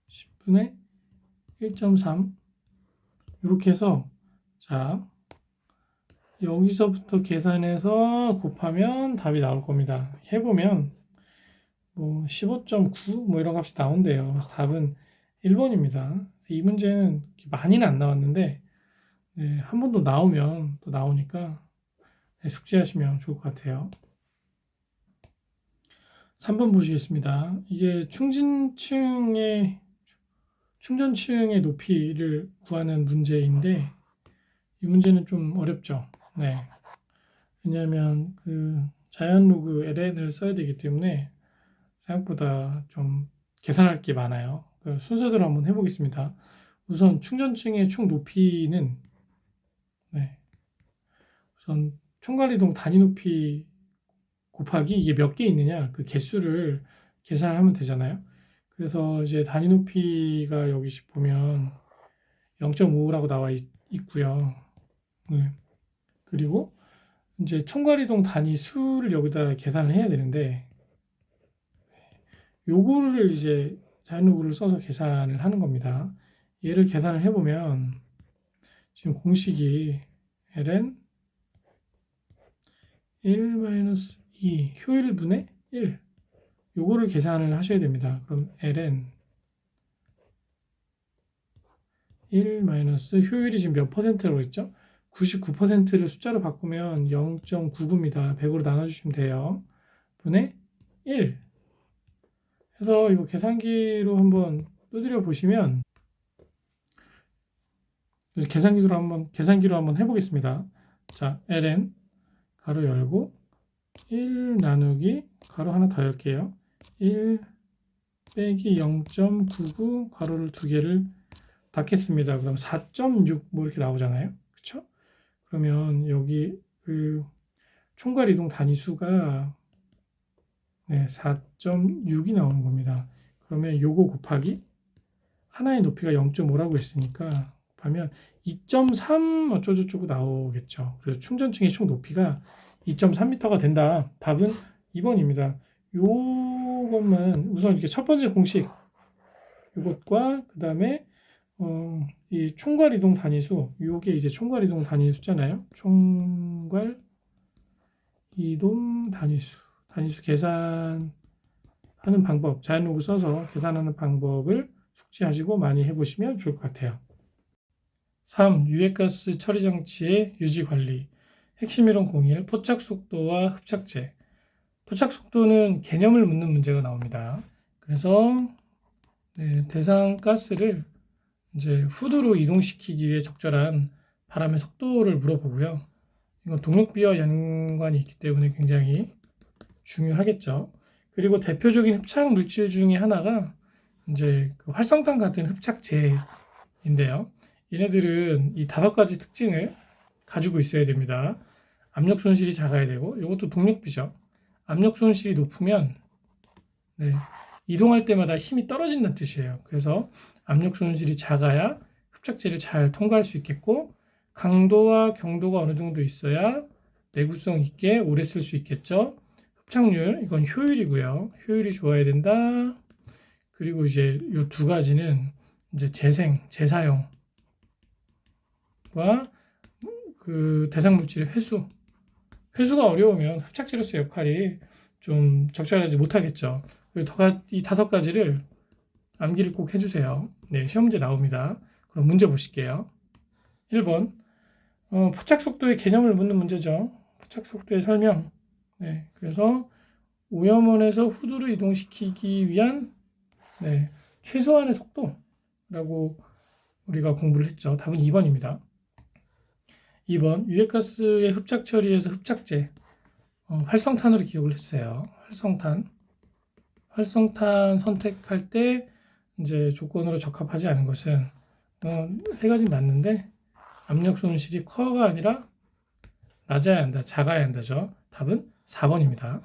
10분의 1.3 이렇게 해서 자 여기서부터 계산해서 곱하면 답이 나올 겁니다. 해보면 15.9 이런 값이 나온대요. 그래서 답은 1번입니다. 이 문제는 많이는 안 나왔는데 네, 한 번 더 나오면 또 나오니까 네, 숙지하시면 좋을 것 같아요. 3번 보시겠습니다. 이게 충전층의 높이를 구하는 문제인데 이 문제는 좀 어렵죠. 네. 왜냐하면 그 자연 로그 ln을 써야 되기 때문에 생각보다 좀 계산할 게 많아요. 그 순서대로 한번 해보겠습니다. 우선 충전층의 총 높이는 네. 우선 총괄이동 단위 높이 곱하기 이게 몇 개 있느냐 그 개수를 계산하면 되잖아요. 그래서 이제 단위 높이가 여기 보면 0.5라고 나와 있고요. 네. 그리고 이제 총괄이동 단위 수를 여기다 계산을 해야 되는데 요거를 이제 자연로그를 써서 계산을 하는 겁니다. 얘를 계산을 해보면 지금 공식이 ln 1-2 효율분의 1 요거를 계산을 하셔야 됩니다. 그럼 ln 1 효율이 지금 몇 퍼센트라고 했죠? 99%를 숫자로 바꾸면 0.99입니다. 100으로 나눠주시면 돼요. 분의 1 그래서 이거 계산기로 한번 두드려 보시면 계산기로 한번 해보겠습니다. 자, ln 가로 열고 1 나누기 가로 하나 더 열게요. 1 빼기 0.99 가로를 두 개를 닫겠습니다. 그럼 4.6 뭐 이렇게 나오잖아요. 그쵸? 그러면 여기 그 총괄 이동 단위수가 4.6이 나오는 겁니다. 그러면 요거 곱하기 하나의 높이가 0.5라고 했으니까 곱하면 2.3 어쩌고저쩌고 나오겠죠. 그래서 충전층의 총 높이가 2.3m가 된다. 답은 2번입니다. 요것만 우선 이렇게 첫 번째 공식 이것과 그 다음에 이 총괄 이동 단위수 요게 이제 총괄 이동 단위수잖아요. 총괄 이동 단위수 계산하는 방법 자연로그 써서 계산하는 방법을 숙지하시고 많이 해보시면 좋을 것 같아요. 3. 유해가스 처리 장치의 유지 관리 핵심 이론 01 포착 속도와 흡착제. 포착 속도는 개념을 묻는 문제가 나옵니다. 그래서 대상 가스를 이제 후드로 이동시키기 위해 적절한 바람의 속도를 물어보고요. 이건 동력비와 연관이 있기 때문에 굉장히 중요하겠죠. 그리고 대표적인 흡착 물질 중에 하나가 이제 그 활성탄 같은 흡착제인데요. 얘네들은 이 5가지 특징을 가지고 있어야 됩니다. 압력 손실이 작아야 되고, 이것도 동력비죠. 압력 손실이 높으면 이동할 때마다 힘이 떨어진다는 뜻이에요. 그래서 압력 손실이 작아야 흡착제를 잘 통과할 수 있겠고, 강도와 경도가 어느 정도 있어야 내구성 있게 오래 쓸 수 있겠죠. 흡착률, 이건 효율이고요. 효율이 좋아야 된다. 그리고 이제 이 두 가지는 이제 재사용과 그 대상 물질의 회수가 어려우면 흡착제로서의 역할이 좀 적절하지 못하겠죠. 이 5가지를 암기를 꼭 해주세요. 시험 문제 나옵니다. 그럼 문제 보실게요. 1번 포착 속도의 개념을 묻는 문제죠. 포착 속도의 설명. 그래서 오염원에서 후드로 이동시키기 위한 최소한의 속도라고 우리가 공부를 했죠. 답은 2번입니다. 2번 유해가스의 흡착 처리에서 흡착제 활성탄으로 기억을 해주세요. 활성탄 선택할 때 이제 조건으로 적합하지 않은 것은 3가지 맞는데 압력 손실이 커가 아니라 낮아야 한다, 작아야 한다죠. 답은 4번입니다.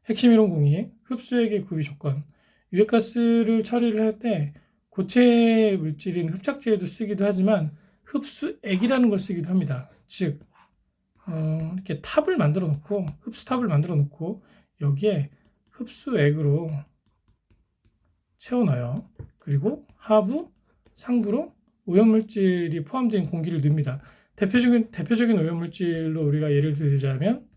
핵심 이론 02 흡수액의 구비 조건. 유해가스를 처리를 할 때 고체 물질인 흡착제에도 쓰기도 하지만 흡수액이라는 걸 쓰기도 합니다. 즉 이렇게 탑을 만들어 놓고 흡수탑을 만들어 놓고 여기에 흡수액으로 채워 넣어요. 그리고 하부, 상부로 오염물질이 포함된 공기를 넣습니다. 대표적인 오염물질로 우리가 예를 들자면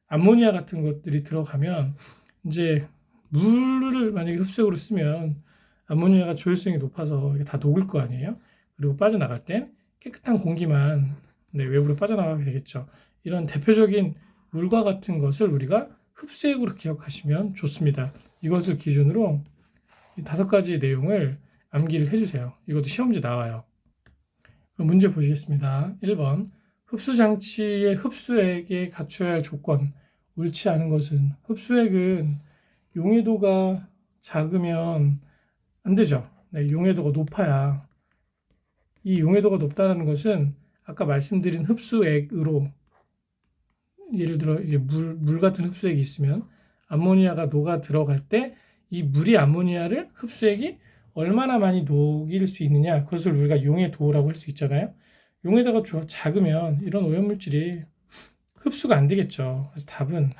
암모니아 같은 것들이 들어가면 이제 물을 만약에 흡수액으로 쓰면 암모니아가 조율성이 높아서 이게 다 녹을 거 아니에요. 그리고 빠져나갈 땐 깨끗한 공기만 외부로 빠져나가게 되겠죠. 이런 대표적인 물과 같은 것을 우리가 흡수액으로 기억하시면 좋습니다. 이것을 기준으로 이 5가지 내용을 암기를 해주세요. 이것도 시험 문제 나와요. 그럼 문제 보시겠습니다. 1번 흡수장치의 흡수액에 갖춰야 할 조건. 옳지 않은 것은 흡수액은 용해도가 작으면 안 되죠. 용해도가 높아야. 이 용해도가 높다는 것은 아까 말씀드린 흡수액으로 예를 들어 이제 물 같은 흡수액이 있으면 암모니아가 녹아 들어갈 때 이 물이 암모니아를 흡수액이 얼마나 많이 녹일 수 있느냐, 그것을 우리가 용해도라고 할 수 있잖아요. 용해도가 작으면 이런 오염물질이 흡수가 안 되겠죠. 그래서 답은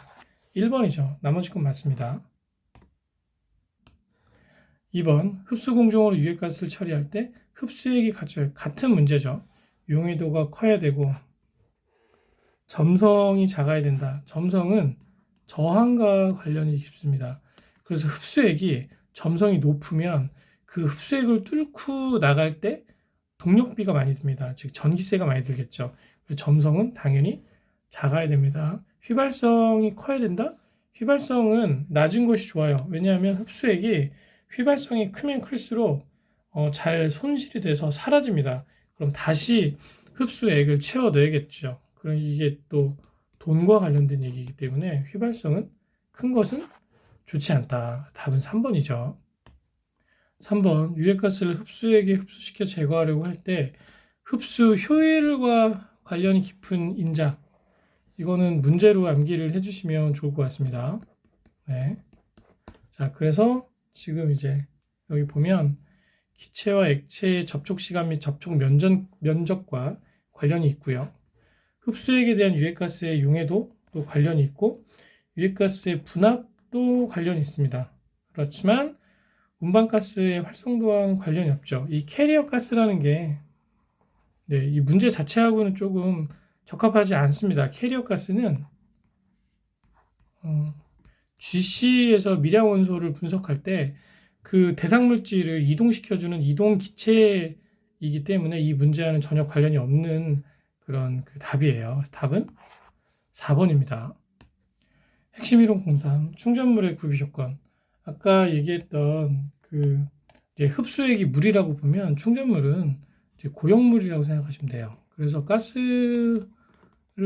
1번이죠. 나머지 건 맞습니다. 2번 흡수 공정으로 유해가스를 처리할 때 흡수액이 같은 문제죠. 용해도가 커야 되고 점성이 작아야 된다. 점성은 저항과 관련이 깊습니다. 그래서 흡수액이 점성이 높으면 그 흡수액을 뚫고 나갈 때 동력비가 많이 듭니다. 즉 전기세가 많이 들겠죠. 점성은 당연히 작아야 됩니다. 휘발성이 커야 된다? 휘발성은 낮은 것이 좋아요. 왜냐하면 흡수액이 휘발성이 크면 클수록 잘 손실이 돼서 사라집니다. 그럼 다시 흡수액을 채워 넣어야겠죠. 그럼 이게 또 돈과 관련된 얘기이기 때문에 휘발성은 큰 것은 좋지 않다. 답은 3번이죠. 3번 유해가스를 흡수액에 흡수시켜 제거하려고 할 때 흡수 효율과 관련이 깊은 인자, 이거는 문제로 암기를 해주시면 좋을 것 같습니다. 네. 자, 그래서 지금 이제 여기 보면 기체와 액체의 접촉 시간 및 접촉 면적과 관련이 있고요. 흡수액에 대한 유해가스의 용해도도 관련이 있고 유해가스의 분압도 관련이 있습니다. 그렇지만 운반가스의 활성도와는 관련이 없죠. 이 캐리어 가스라는 게 네, 이 문제 자체하고는 조금 적합하지 않습니다. 캐리어 가스는 GC에서 미량 원소를 분석할 때 그 대상 물질을 이동시켜주는 이동 기체이기 때문에 이 문제와는 전혀 관련이 없는 그런 그 답이에요. 답은 4번입니다. 핵심 이론 03 충전물의 구비 조건. 아까 얘기했던 그 이제 흡수액이 물이라고 보면 충전물은 이제 고용물이라고 생각하시면 돼요. 그래서 가스를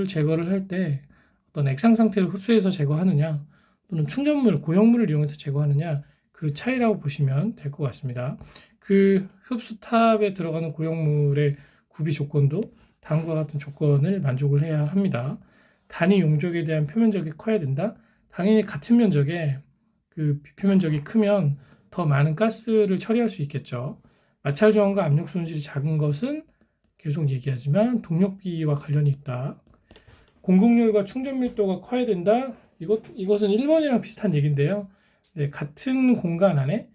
제거를 할 때 어떤 액상 상태를 흡수해서 제거하느냐 또는 충전물, 고용물을 이용해서 제거하느냐 그 차이라고 보시면 될 것 같습니다. 그 흡수탑에 들어가는 고용물의 구비 조건도 다음과 같은 조건을 만족을 해야 합니다. 단위 용적에 대한 표면적이 커야 된다. 당연히 같은 면적에 그 비표면적이 크면 더 많은 가스를 처리할 수 있겠죠. 마찰 저항과 압력 손실이 작은 것은 계속 얘기하지만 동력비와 관련이 있다. 공급률과 충전 밀도가 커야 된다. 이것은 1번이랑 비슷한 얘기인데요. 네, 같은 공간 안에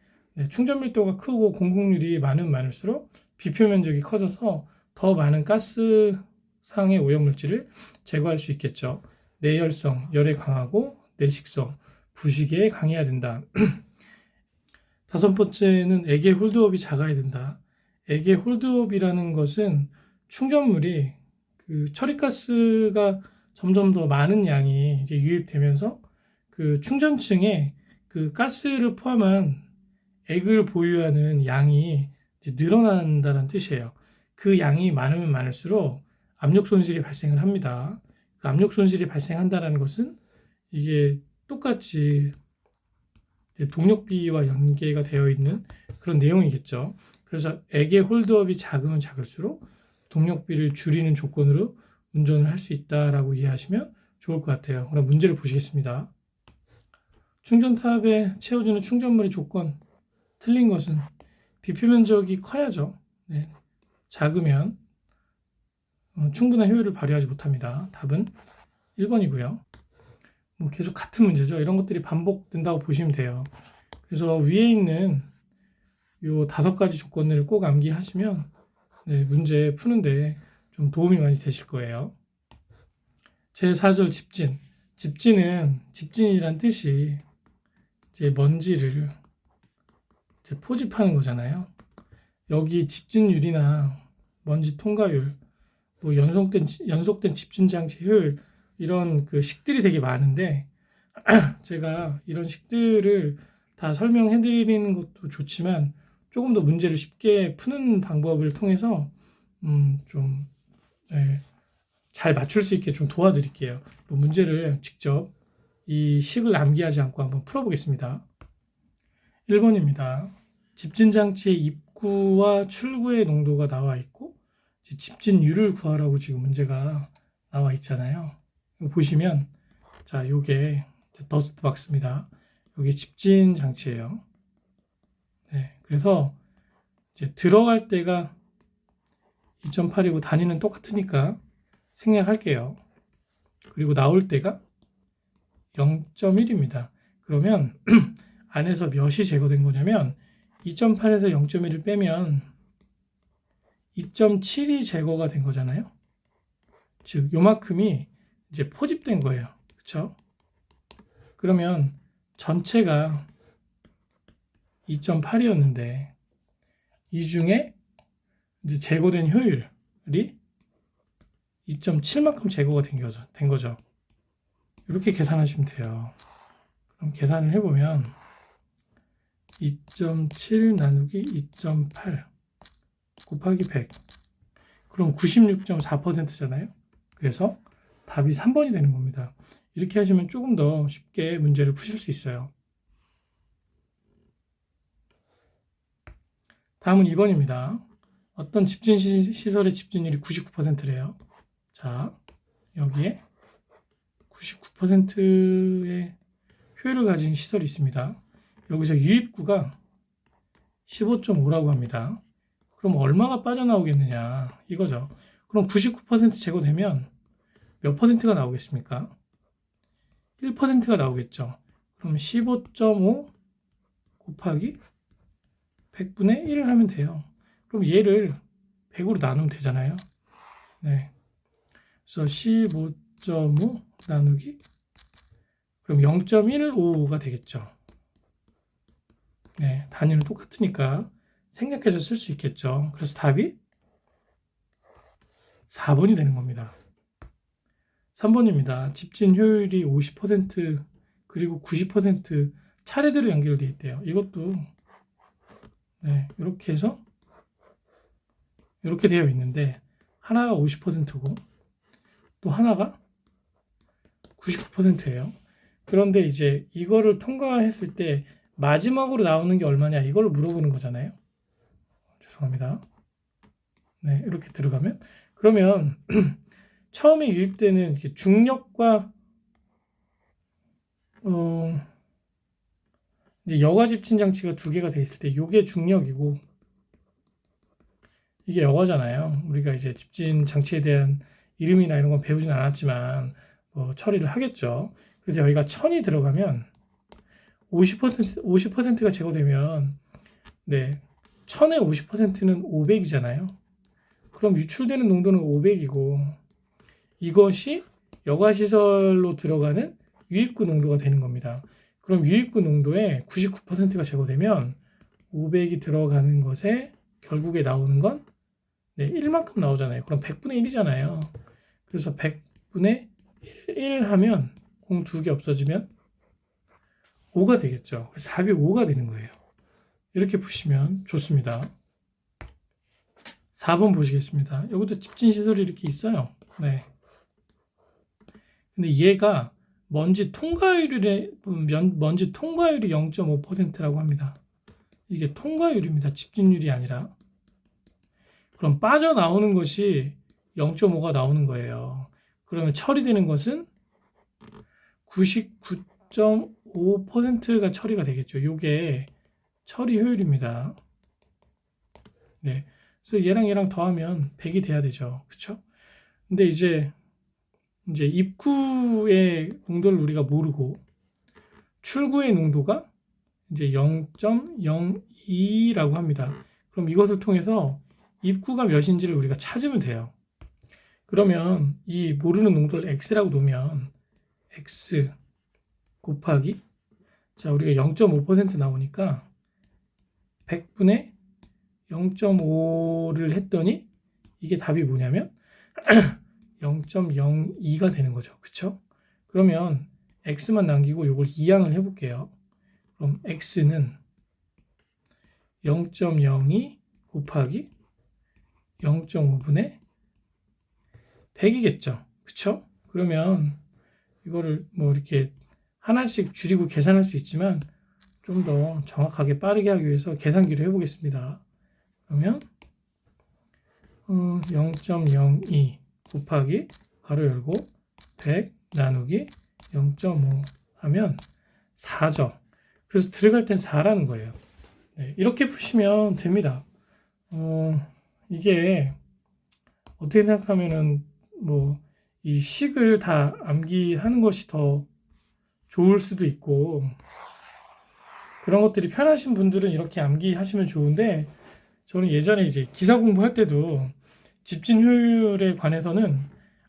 충전 밀도가 크고 공급률이 많을수록 비표 면적이 커져서 더 많은 가스상의 오염물질을 제거할 수 있겠죠. 내열성, 열에 강하고 내식성, 부식에 강해야 된다. 다섯 번째는 액의 홀드업이 작아야 된다. 액의 홀드업이라는 것은 충전물이 그 처리가스가 점점 더 많은 양이 이제 유입되면서 그 충전층에 그 가스를 포함한 액을 보유하는 양이 이제 늘어난다는 뜻이에요. 그 양이 많으면 많을수록 압력 손실이 발생을 합니다. 그 압력 손실이 발생한다는 것은 이게 똑같이 동력비와 연계가 되어 있는 그런 내용이겠죠. 그래서 액의 홀드업이 작으면 작을수록 동력비를 줄이는 조건으로 운전을 할 수 있다라고 이해하시면 좋을 것 같아요. 그럼 문제를 보시겠습니다. 충전탑에 채워주는 충전물의 조건, 틀린 것은 비표 면적이 커야죠. 네. 작으면 충분한 효율을 발휘하지 못합니다. 답은 1번이고요. 뭐 계속 같은 문제죠. 이런 것들이 반복된다고 보시면 돼요. 그래서 위에 있는 요 5가지 조건을 꼭 암기하시면 네, 문제 푸는데 좀 도움이 많이 되실 거예요. 제4절 집진. 집진은 집진이란 뜻이 이제 먼지를 이제 포집하는 거잖아요. 여기 집진율이나 먼지 통과율, 뭐 연속된 집진 장치 효율 이런 그 식들이 되게 많은데 제가 이런 식들을 다 설명해 드리는 것도 좋지만 조금 더 문제를 쉽게 푸는 방법을 통해서 좀 잘 맞출 수 있게 좀 도와드릴게요. 문제를 직접 이 식을 암기하지 않고 한번 풀어보겠습니다. 1번입니다. 집진장치의 입구와 출구의 농도가 나와 있고 집진율을 구하라고 지금 문제가 나와 있잖아요. 보시면 자, 요게 더스트 박스입니다. 요게 집진 장치예요. 네, 그래서 이제 들어갈 때가 2.8이고 단위는 똑같으니까 생략할게요. 그리고 나올 때가 0.1입니다. 그러면 안에서 몇이 제거된 거냐면 2.8에서 0.1을 빼면 2.7이 제거가 된 거잖아요. 즉 요만큼이 이제 포집된 거예요. 그렇죠? 그러면 전체가 2.8이었는데 이 중에 이제 제거된 효율이 2.7만큼 제거가 된 거죠. 이렇게 계산하시면 돼요. 그럼 계산을 해보면 2.7 나누기 2.8 곱하기 100. 그럼 96.4%잖아요. 그래서 답이 3번이 되는 겁니다. 이렇게 하시면 조금 더 쉽게 문제를 푸실 수 있어요. 다음은 2번입니다. 어떤 집진 시설의 집진율이 99%래요. 자, 여기에 99%의 효율을 가진 시설이 있습니다. 여기서 유입구가 15.5라고 합니다. 그럼 얼마가 빠져나오겠느냐 이거죠. 그럼 99% 제거되면 몇 퍼센트가 나오겠습니까? 1%가 나오겠죠. 그럼 15.5 곱하기 100분의 1을 하면 돼요. 그럼 얘를 100으로 나누면 되잖아요. 네. 그래서 15.5 나누기 그럼 0.15가 되겠죠. 네, 단위는 똑같으니까 생략해서 쓸 수 있겠죠. 그래서 답이 4번이 되는 겁니다. 3번입니다. 집진 효율이 50% 그리고 90% 차례대로 연결되어 있대요. 이것도 네, 이렇게 해서 이렇게 되어 있는데 하나가 50%고 또 하나가 99%예요. 그런데 이제 이거를 통과했을 때 마지막으로 나오는 게 얼마냐 이걸 물어보는 거잖아요. 죄송합니다. 네, 이렇게 들어가면 그러면 처음에 유입되는 중력과 이제 여과 집진 장치가 두 개가 돼 있을 때 이게 중력이고 이게 여과잖아요. 우리가 이제 집진 장치에 대한 이름이나 이런 건 배우진 않았지만 처리를 하겠죠. 그래서 여기가 1000이 들어가면 50%가 제거되면 네, 1000의 50%는 500이잖아요. 그럼 유출되는 농도는 500이고 이것이 여과시설로 들어가는 유입구 농도가 되는 겁니다. 그럼 유입구 농도의 99%가 제거되면 500이 들어가는 것에 결국에 나오는 건 네, 1만큼 나오잖아요. 그럼 100분의 1이잖아요. 그래서 100분의 1 하면 공 2개 없어지면 5가 되겠죠. 그래서 답이 5가 되는 거예요. 이렇게 푸시면 좋습니다. 4번 보시겠습니다. 여기도 집진시설이 이렇게 있어요. 네. 근데 얘가 먼지 통과율이 0.5%라고 합니다. 이게 통과율입니다. 집진율이 아니라. 그럼 빠져나오는 것이 0.5가 나오는 거예요. 그러면 처리되는 것은 99.5%가 처리가 되겠죠. 이게 처리 효율입니다. 네. 그래서 얘랑 더하면 100이 돼야 되죠. 그쵸? 근데 이제 입구의 농도를 우리가 모르고 출구의 농도가 이제 0.02라고 합니다. 그럼 이것을 통해서 입구가 몇인지를 우리가 찾으면 돼요. 그러면 이 모르는 농도를 x라고 놓으면 x 곱하기 자 우리가 0.5% 나오니까 100분의 0.5를 했더니 이게 답이 뭐냐면 0.02가 되는 거죠. 그쵸? 그러면 x만 남기고 이걸 이항을 해볼게요. 그럼 x는 0.02 곱하기 0.5분의 100이겠죠. 그쵸? 그러면 이거를 뭐 이렇게 하나씩 줄이고 계산할 수 있지만 좀 더 정확하게 빠르게 하기 위해서 계산기를 해보겠습니다. 그러면 0.02 곱하기 가로 열고 100 나누기 0.5 하면 4죠. 그래서 들어갈 땐 4라는 거예요. 네, 이렇게 푸시면 됩니다. 이게 어떻게 생각하면은 뭐 이 식을 다 암기하는 것이 더 좋을 수도 있고 그런 것들이 편하신 분들은 이렇게 암기하시면 좋은데 저는 예전에 이제 기사 공부할 때도 집진 효율에 관해서는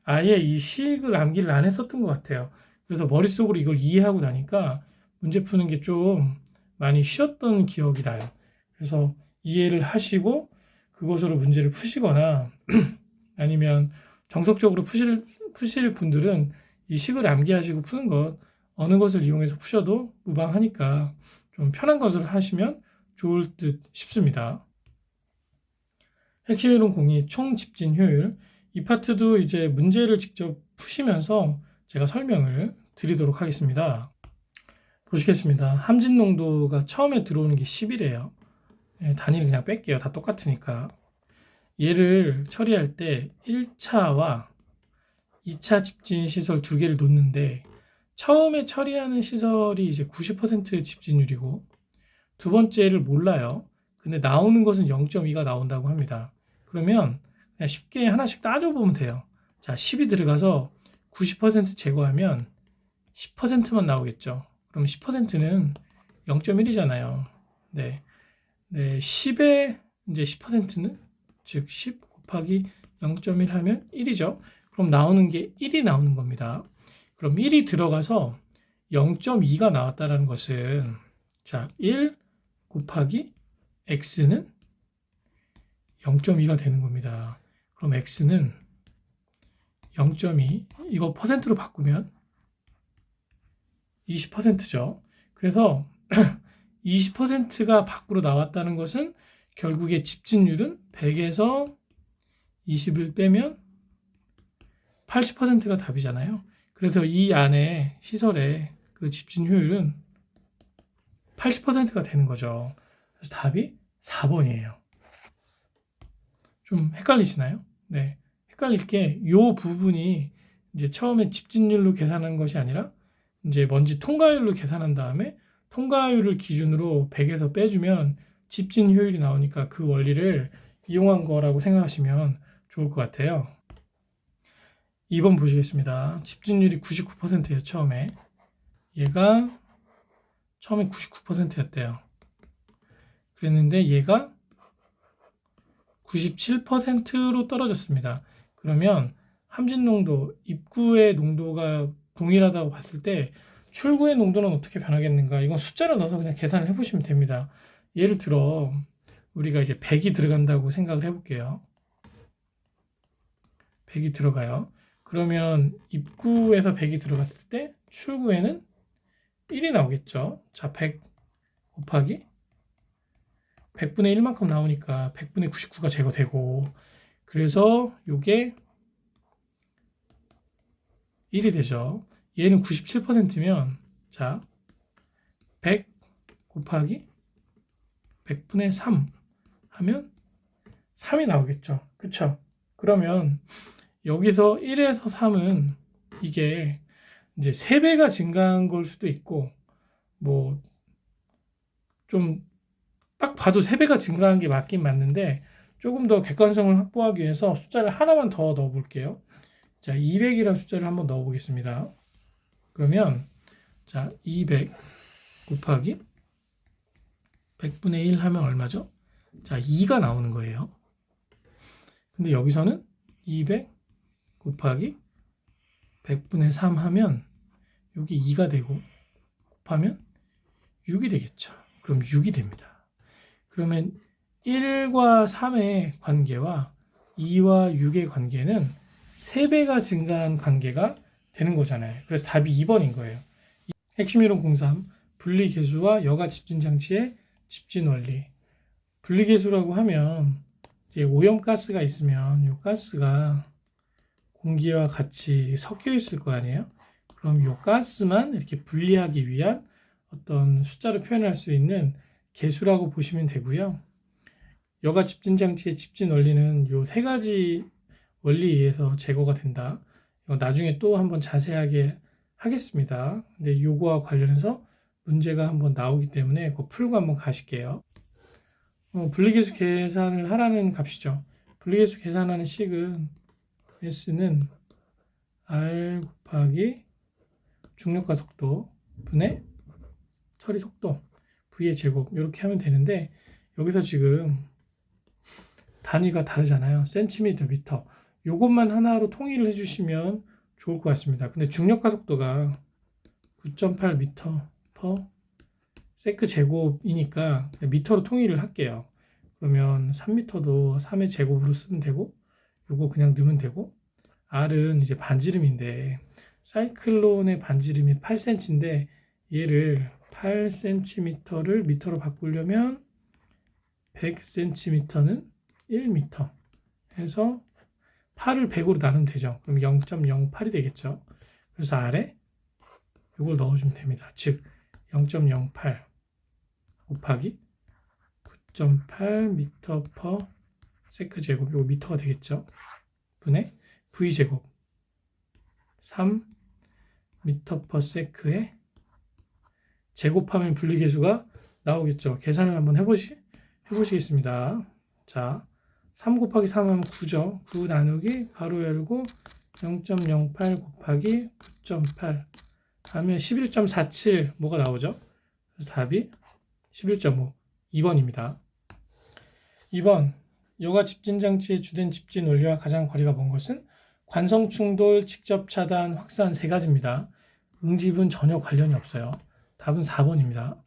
아예 이 식을 암기를 안 했었던 것 같아요. 그래서 머릿속으로 이걸 이해하고 나니까 문제 푸는 게 좀 많이 쉬웠던 기억이 나요. 그래서 이해를 하시고 그것으로 문제를 푸시거나 아니면 정석적으로 푸실 분들은 이 식을 암기하시고 푸는 것 어느 것을 이용해서 푸셔도 무방하니까 좀 편한 것을 하시면 좋을 듯 싶습니다. 핵심 이론 공이 총 집진 효율. 이 파트도 이제 문제를 직접 푸시면서 제가 설명을 드리도록 하겠습니다. 보시겠습니다. 함진 농도가 처음에 들어오는 게 10이래요. 단위를 그냥 뺄게요. 다 똑같으니까. 얘를 처리할 때 1차와 2차 집진 시설 두 개를 놓는데 처음에 처리하는 시설이 이제 90% 집진율이고 두 번째를 몰라요. 근데 나오는 것은 0.2가 나온다고 합니다. 그러면 그냥 쉽게 하나씩 따져보면 돼요. 자, 10이 들어가서 90% 제거하면 10%만 나오겠죠. 그럼 10%는 0.1이잖아요. 네. 네, 10의 이제 10%는 즉 10 곱하기 0.1 하면 1이죠. 그럼 나오는 게 1이 나오는 겁니다. 그럼 1이 들어가서 0.2가 나왔다는 것은 자, 1 곱하기 x는 0.2가 되는 겁니다. 그럼 x는 0.2 이거 퍼센트로 바꾸면 20%죠. 그래서 20%가 밖으로 나왔다는 것은 결국에 집진율은 100에서 20을 빼면 80%가 답이잖아요. 그래서 이 안에 시설의 그 집진 효율은 80%가 되는 거죠. 그래서 답이 4번이에요. 좀 헷갈리시나요? 네. 헷갈릴 게 요 부분이 이제 처음에 집진율로 계산한 것이 아니라 이제 먼지 통과율로 계산한 다음에 통과율을 기준으로 100에서 빼주면 집진 효율이 나오니까 그 원리를 이용한 거라고 생각하시면 좋을 것 같아요. 2번 보시겠습니다. 집진율이 99%예요, 처음에. 얘가 처음에 99%였대요. 그랬는데 얘가 97%로 떨어졌습니다. 그러면 함진 농도, 입구의 농도가 동일하다고 봤을 때 출구의 농도는 어떻게 변하겠는가? 이건 숫자를 넣어서 그냥 계산을 해보시면 됩니다. 예를 들어 우리가 이제 100이 들어간다고 생각을 해볼게요. 100이 들어가요. 그러면 입구에서 100이 들어갔을 때 출구에는 1이 나오겠죠. 자, 100 곱하기 100분의 1만큼 나오니까 100분의 99가 제거되고 그래서 요게 1이 되죠. 얘는 97%면 자, 100 곱하기 100분의 3 하면 3이 나오겠죠. 그쵸? 그러면 여기서 1에서 3은 이게 이제 3배가 증가한 걸 수도 있고 뭐 좀 딱 봐도 3배가 증가한 게 맞긴 맞는데 조금 더 객관성을 확보하기 위해서 숫자를 하나만 더 넣어 볼게요. 자, 200이라는 숫자를 한번 넣어 보겠습니다. 그러면 자, 200 곱하기 100분의 1 하면 얼마죠? 자, 2가 나오는 거예요. 근데 여기서는 200 곱하기 100분의 3 하면 여기 2가 되고 곱하면 6이 되겠죠. 그럼 6이 됩니다. 그러면 1과 3의 관계와 2와 6의 관계는 3배가 증가한 관계가 되는 거잖아요. 그래서 답이 2번인 거예요. 핵심 이론 03 분리계수와 여가 집진 장치의 집진 원리. 분리계수라고 하면 이제 오염가스가 있으면 이 가스가 공기와 같이 섞여 있을 거 아니에요? 그럼 이 가스만 이렇게 분리하기 위한 어떤 숫자로 표현할 수 있는 계수라고 보시면 되고요. 여가 집진 장치의 집진 원리는 이 세 가지 원리에 의해서 제거가 된다. 이거 나중에 또 한번 자세하게 하겠습니다. 근데 요거와 관련해서 문제가 한번 나오기 때문에 그거 풀고 한번 가실게요. 분리계수 계산을 하라는 값이죠. 분리계수 계산하는 식은 S는 R 곱하기 중력과 속도 분의 처리 속도 V의 제곱 이렇게 하면 되는데 여기서 지금 단위가 다르잖아요. 센티미터, 미터. 요것만 하나로 통일을 해주시면 좋을 것 같습니다. 근데 중력과 속도가 9.8 미터 퍼 세크 제곱이니까 미터로 통일을 할게요. 그러면 3미터도 3의 제곱으로 쓰면 되고 요거 그냥 넣으면 되고 R은 이제 반지름인데 사이클론의 반지름이 8cm인데 얘를 8cm를 미터로 바꾸려면 100cm는 1m 해서 8을 100으로 나누면 되죠. 그럼 0.08이 되겠죠. 그래서 아래 이걸 넣어주면 됩니다. 즉 0.08 곱하기 9.8 미터 퍼 세크 제곱, 이거 미터가 되겠죠. 분의 v 제곱 3 미터 퍼 세크에 제곱하면 분리계수가 나오겠죠. 계산을 한번 해보시겠습니다. 자, 3 곱하기 3 하면 9죠. 9 나누기 가로 열고 0.08 곱하기 9.8 하면 11.47 뭐가 나오죠? 그래서 답이 11.5 2번입니다. 2번 여가 집진장치의 주된 집진 원리와 가장 거리가 먼 것은 관성 충돌, 직접 차단, 확산 세 가지입니다. 응집은 전혀 관련이 없어요. 답은 4번입니다.